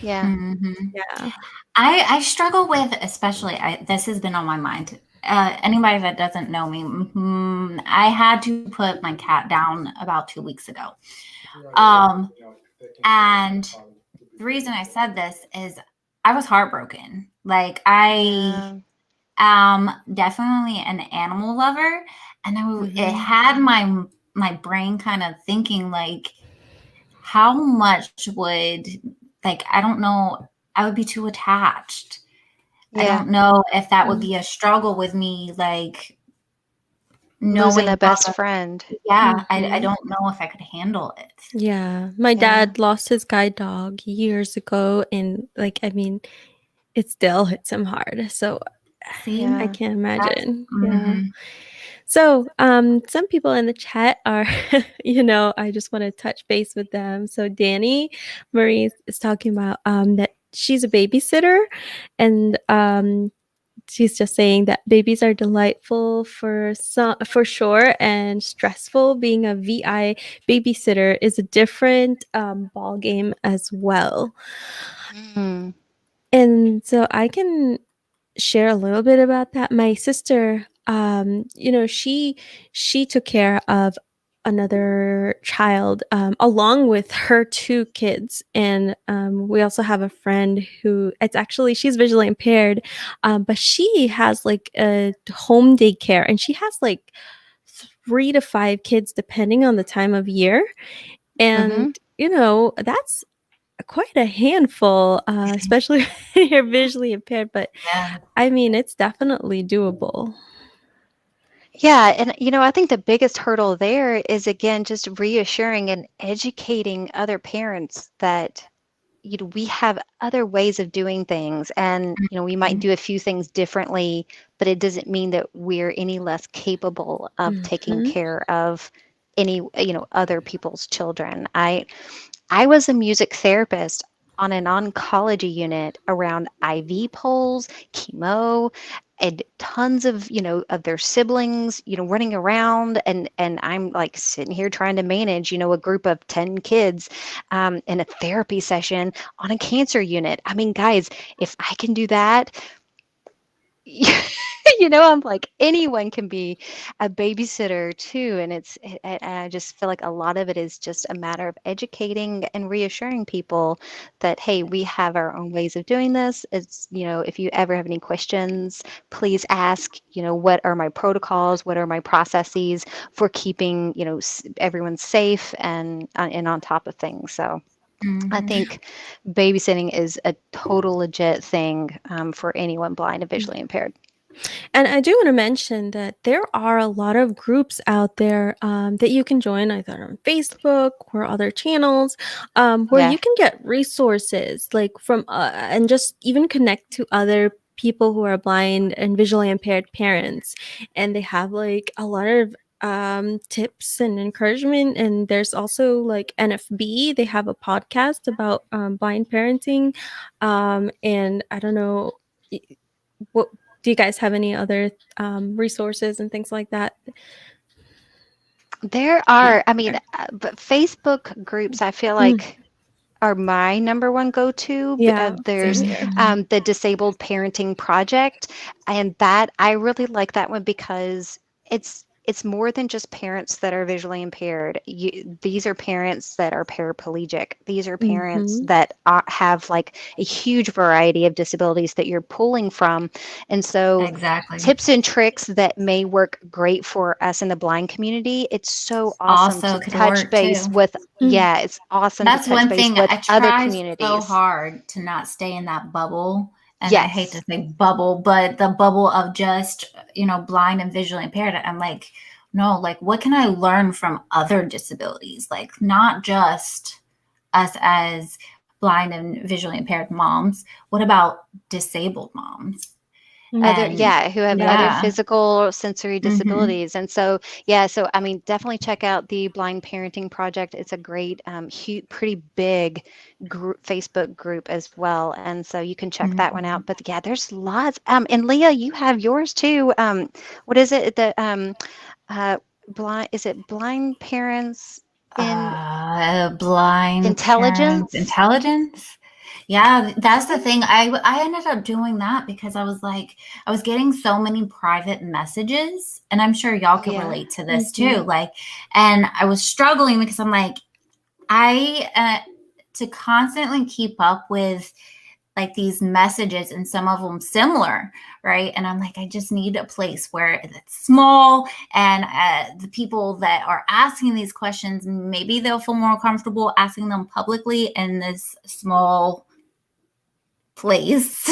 Yeah. Mhm. yeah. I struggle with, especially, this has been on my mind. Anybody that doesn't know me, I had to put my cat down about 2 weeks ago. Um, and the reason I said this is I was heartbroken. Like I Yeah. am definitely an animal lover, and it Hmm. had my brain kind of thinking like, how much would, like, I don't know, I would be too attached. I Yeah. don't know if that would be a struggle with me, like, Losing knowing a best friend. yeah, I don't know if I could handle it. Yeah. My Yeah. dad lost his guide dog years ago, and like, I mean, it still hits him hard. So See? I Yeah. can't imagine. Yeah. Mhm. So, some people in the chat are, I just want to touch base with them. So, Danny Marie is talking about that she's a babysitter, and she's just saying that babies are delightful for sure, and stressful. Being a VI babysitter is a different ball game as well. Mm. And so I can share a little bit about that. My sister, she took care of another child along with her two kids, and we also have a friend who she's visually impaired, but she has like a home daycare, and she has like 3 to 5 kids depending on the time of year, and Mm-hmm. that's quite a handful, especially when you're visually impaired, but Yeah. I mean, it's definitely doable. Yeah, and I think the biggest hurdle there is again just reassuring and educating other parents that we have other ways of doing things, and we might Mhm. do a few things differently, but it doesn't mean that we're any less capable of taking Mhm. care of any other people's children. I was a music therapist on an oncology unit around IV poles, chemo, and tons of, of their siblings, running around, and I'm like sitting here trying to manage, a group of 10 kids in a therapy session on a cancer unit. I mean, guys, if I can do that, I'm like anyone can be a babysitter too, and I just feel like a lot of it is just a matter of educating and reassuring people that hey, we have our own ways of doing this. It's if you ever have any questions, please ask. What are my protocols? What are my processes for keeping everyone safe and on top of things? So. I Mhm. think babysitting is a total legit thing for anyone blind and visually impaired. And I do want to mention that there are a lot of groups out there that you can join either on Facebook or other channels where Yeah. you can get resources like from and just even connect to other people who are blind and visually impaired parents. And they have like a lot of tips and encouragement. And there's also like NFB, they have a podcast about blind parenting. And I don't know. What do you guys have any other resources and things like that? There are, I mean, but Facebook groups, I feel Mm, like are my number one go-to. yeah, same There's here. the Disabled Parenting Project, and that I really like that one because it's more than just parents that are visually impaired. These are parents that are paraplegic. These are parents Mm-hmm. that have like a huge variety of disabilities that you're pulling from, and so Exactly. tips and tricks that may work great for us in the blind community. It's so awesome Also to could touch work base too. with. Mm, Yeah, it's awesome to That's touch one base thing with I other try so communities. hard to not stay in that bubble. And I hate Yes. to say bubble, but the bubble of just, blind and visually impaired. I'm like, no, like, what can I learn from other disabilities? Like, not just us as blind and visually impaired moms. What about disabled moms? And Who have other yeah. physical or sensory Hmm. disabilities. And so, yeah, so I mean, definitely check out the Blind Parenting Project. It's a great, pretty big Facebook group as well. And so you can check that one Hmm. out. But yeah, there's lots. And Leah, you have yours too. What is it? Uh, is it Blind Parents in Blind parents Intelligence? intelligence. Yeah, that's the thing. I ended up doing that because I was like, I was getting so many private messages, and I'm sure y'all Oh, could yeah. relate to this too. mm-hmm. Like, and I was struggling because I'm like, I to constantly keep up with like these messages and some of them similar, right? And I'm like, I just need a place where it's small and the people that are asking these questions, maybe they'll feel more comfortable asking them publicly in this small place.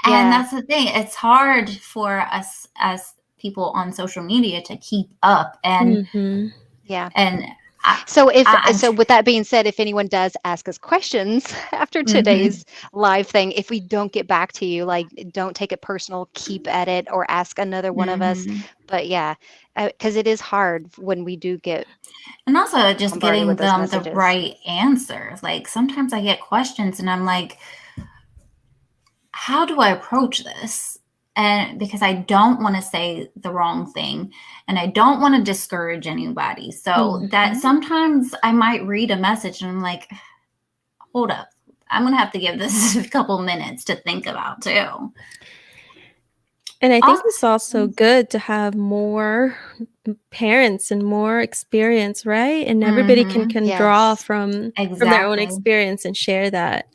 And that's the thing. It's hard for us as people on social media to keep up. And and so with that being said, if anyone does ask us questions after today's live thing, if we don't get back to you, like, don't take it personal, keep at it, or ask another one of us. But yeah, because it is hard when we do get, and also just getting with them those the messages. right answer. Like sometimes I get questions and I'm like, how do I approach this? And because I don't want to say the wrong thing and I don't want to discourage anybody. So that sometimes I might read a message and I'm like, hold up, I'm going to have to give this a couple minutes to think about too. And I think it's also good to have more parents and more experience, right? And everybody can draw from their own experience and share that.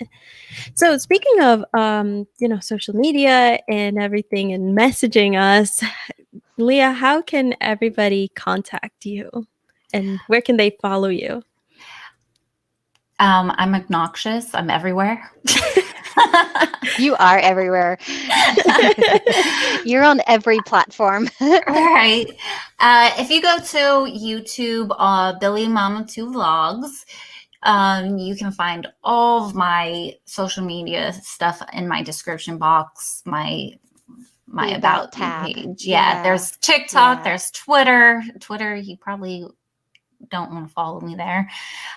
So speaking of, social media and everything and messaging us, Leah, how can everybody contact you and where can they follow you? I'm obnoxious. I'm everywhere. You are everywhere. You're on every platform. Right. If you go to YouTube, Billy Mama 2 Vlogs, you can find all of my social media stuff in my description box, my about tab page. Yeah, there's TikTok, there's Twitter. You probably don't want to follow me there.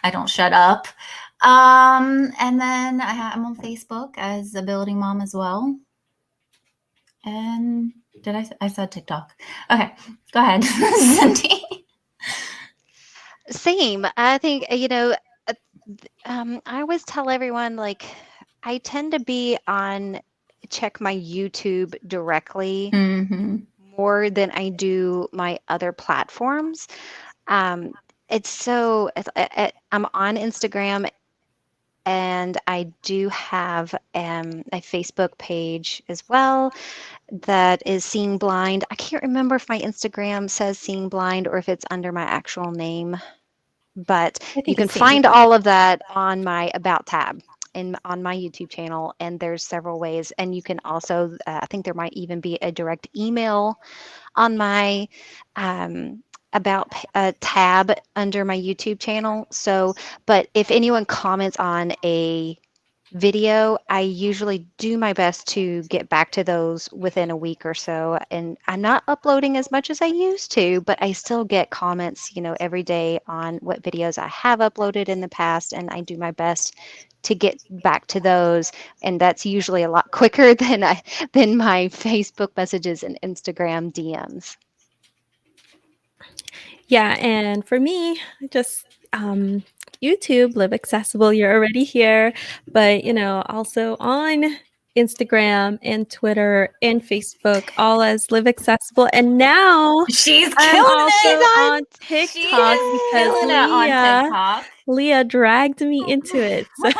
I don't shut up. And then I'm on Facebook as Ability Mom as well. And I said TikTok. Okay, go ahead, Cindy. Same. I think, I always tell everyone, like, I tend to check my YouTube directly more than I do my other platforms. I'm on Instagram and I do have a Facebook page as well that is Seeing Blind. I can't remember if my Instagram says Seeing Blind or if it's under my actual name, but you can find all of that on my About tab on my YouTube channel, and there's several ways. And you can also, I think there might even be a direct email on my About tab under my YouTube channel. So, but if anyone comments on a video, I usually do my best to get back to those within a week or so. And I'm not uploading as much as I used to, but I still get comments, every day on what videos I have uploaded in the past. And I do my best to get back to those. And that's usually a lot quicker than my Facebook messages and Instagram DMs. Yeah, and for me, just YouTube, Live Accessible, you're already here, but also on Instagram and Twitter and Facebook, all as Live Accessible. And now she's I'm also it on TikTok because Leah dragged me into it. So.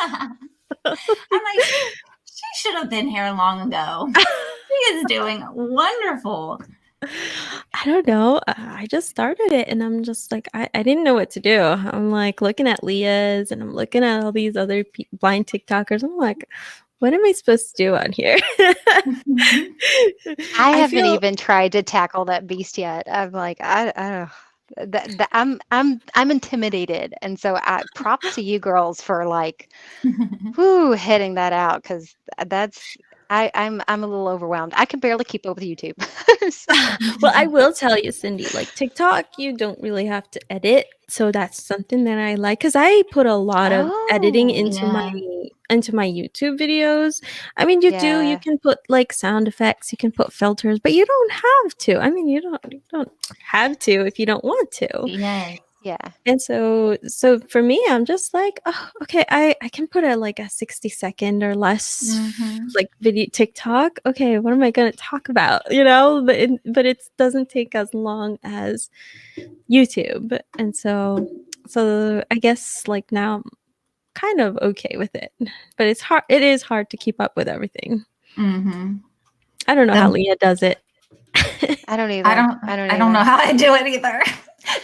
I'm like, she should have been here long ago. She is doing wonderful. I don't know. I just started it and I'm just like, I didn't know what to do. I'm like looking at Leah's and I'm looking at all these other blind TikTokers. I'm like, what am I supposed to do on here? I haven't even tried to tackle that beast yet. I'm like, I don't know. I'm intimidated, and so props to you girls for like, hitting that out, because I'm a little overwhelmed. I can barely keep up with YouTube. Well, I will tell you, Cindy, like TikTok, you don't really have to edit. So that's something that I like because I put a lot of editing into my YouTube videos. I mean, you can put like sound effects, you can put filters, but you don't have to. I mean, you don't have to if you don't want to. Yeah. And so for me, I'm just like, oh, okay, I can put a 60-second or less like video TikTok. Okay, what am I going to talk about? But it doesn't take as long as YouTube. And so I guess like now I'm kind of okay with it. But it's hard. It is hard to keep up with everything. Mm-hmm. I don't know how Leah does it. I don't either. I don't know how I do it either.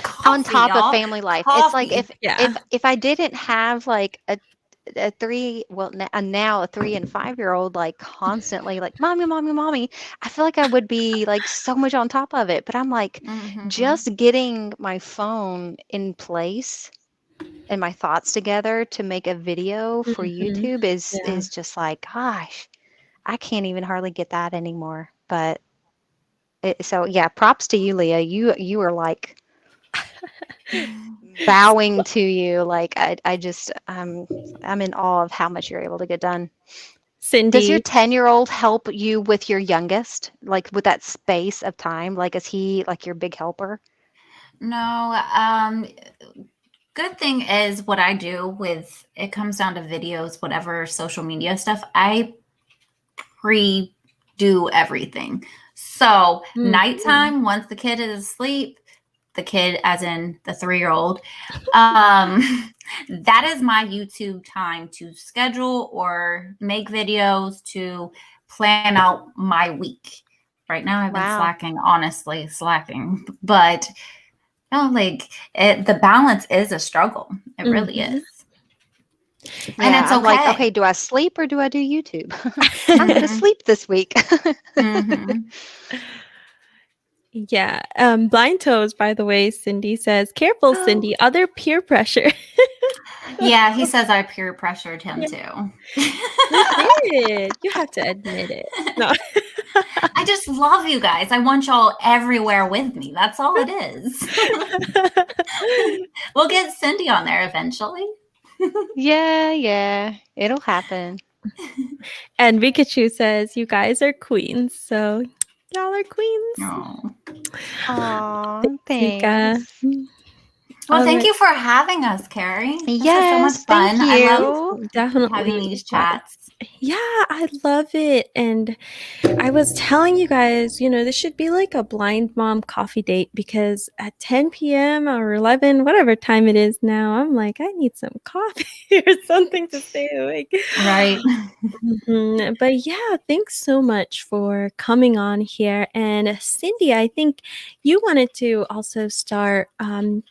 Coffee, on top y'all. of family life. Coffee. It's like if I didn't have like a now a 3 and 5-year-old like constantly like mommy, I feel like I would be like so much on top of it. But I'm like just getting my phone in place and my thoughts together to make a video for YouTube is just like, gosh, I can't even hardly get that anymore. But so yeah, props to you, Leah. You are like bowing to you. Like I just I'm in awe of how much you're able to get done. Does your Cindy. 10-year-old help you with your youngest? Like with that space of time? Like is he like your big helper? No, good thing is what I do with it comes down to videos, whatever social media stuff. I pre-do everything. So nighttime, once the kid is asleep, the kid as in the 3-year-old, that is my YouTube time to schedule or make videos to plan out my week. Right now I've been slacking, but no, like the balance is a struggle. It really is. Yeah, and it's I'm okay. like, okay, do I sleep or do I do YouTube? I'm going to sleep this week. Yeah. Blind Toes, by the way, Cindy says, careful, Cindy, other peer pressure. Yeah, he says I peer pressured him too. You did. You have to admit it. No. I just love you guys. I want y'all everywhere with me. That's all it is. We'll get Cindy on there eventually. Yeah, it'll happen. And Pikachu says, you guys are queens. So y'all are queens. Aw, Vika. thanks. Well, thank you for having us, Carrie. This Yes, was so much fun. thank I you. love Definitely having these chats. Yeah, I love it. And I was telling you guys, this should be like a blind mom coffee date because at 10 p.m. or 11, whatever time it is now, I'm like, I need some coffee or something to stay awake. Right. But yeah, thanks so much for coming on here. And Cindy, I think you wanted to also start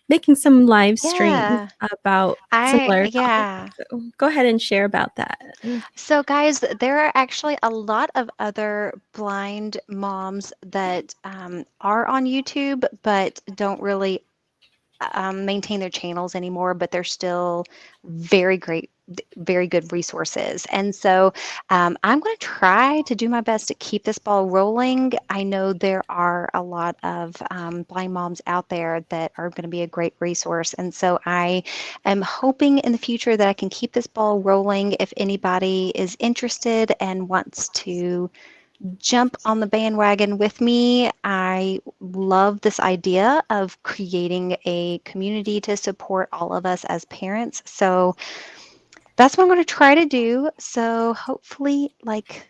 making some live streams about similar topics. So go ahead and share about that. So, guys, there are actually a lot of other blind moms that are on YouTube, but don't really maintain their channels anymore, but they're still very great, very good resources. And so I'm going to try to do my best to keep this ball rolling. I know there are a lot of blind moms out there that are going to be a great resource. And so I am hoping in the future that I can keep this ball rolling. If anybody is interested and wants to jump on the bandwagon with me. I love this idea of creating a community to support all of us as parents. So that's what I'm going to try to do. So hopefully, like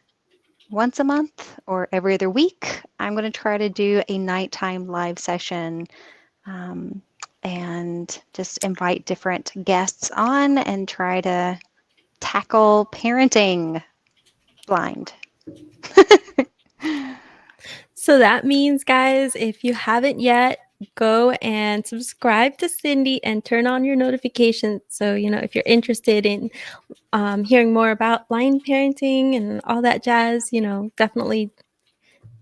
once a month or every other week, I'm going to try to do a nighttime live session and just invite different guests on and try to tackle parenting blind. So that means, guys, if you haven't yet, go and subscribe to Cindy and turn on your notifications. So, if you're interested in hearing more about blind parenting and all that jazz, definitely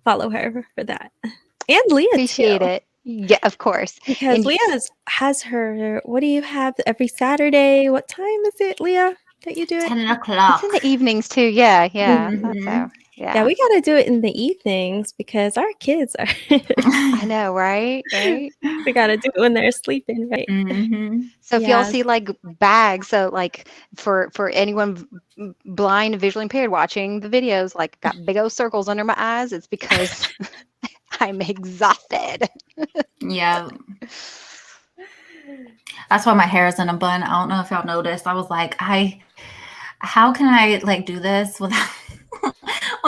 follow her for that. And Leah, Appreciate it. Yeah, of course. Because And Leah has her, what do you have every Saturday? What time is it, Leah, that you do it? 10 o'clock. It's in the evenings too. Yeah. So, yeah, we got to do it in the evenings because our kids are. I know, right? We got to do it when they're sleeping, right? So if y'all see like bags, so like for anyone blind, visually impaired watching the videos, like got big old circles under my eyes, it's because I'm exhausted. Yeah. That's why my hair is in a bun. I don't know if y'all noticed. I was like, how can I like do this without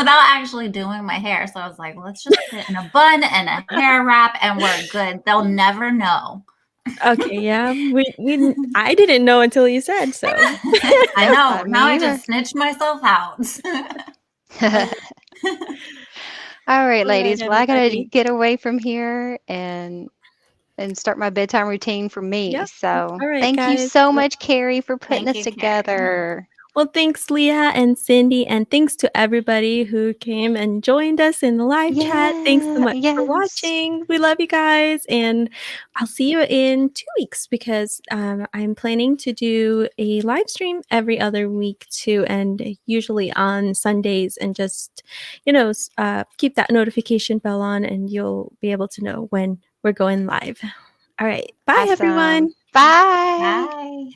actually doing my hair? So I was like, let's just put it in a bun and a hair wrap and we're good. They'll never know. Okay, yeah. I didn't know until you said so. I know. Me Now I either. just snitched myself out. All right, All right, ladies. Well, I gotta everybody. get away from here and start my bedtime routine for me. Yep. So All right, thank you guys. so much, Carrie, for putting Thank us you, Carrie. together. Well, thanks, Leah and Cindy, and thanks to everybody who came and joined us in the live chat. Thanks so Yeah, much for yes. watching. We love you guys, and I'll see you in 2 weeks because I'm planning to do a live stream every other week too, and usually on Sundays, and just keep that notification bell on, and you'll be able to know when we're going live. All right, bye, Awesome. everyone. Bye. Bye.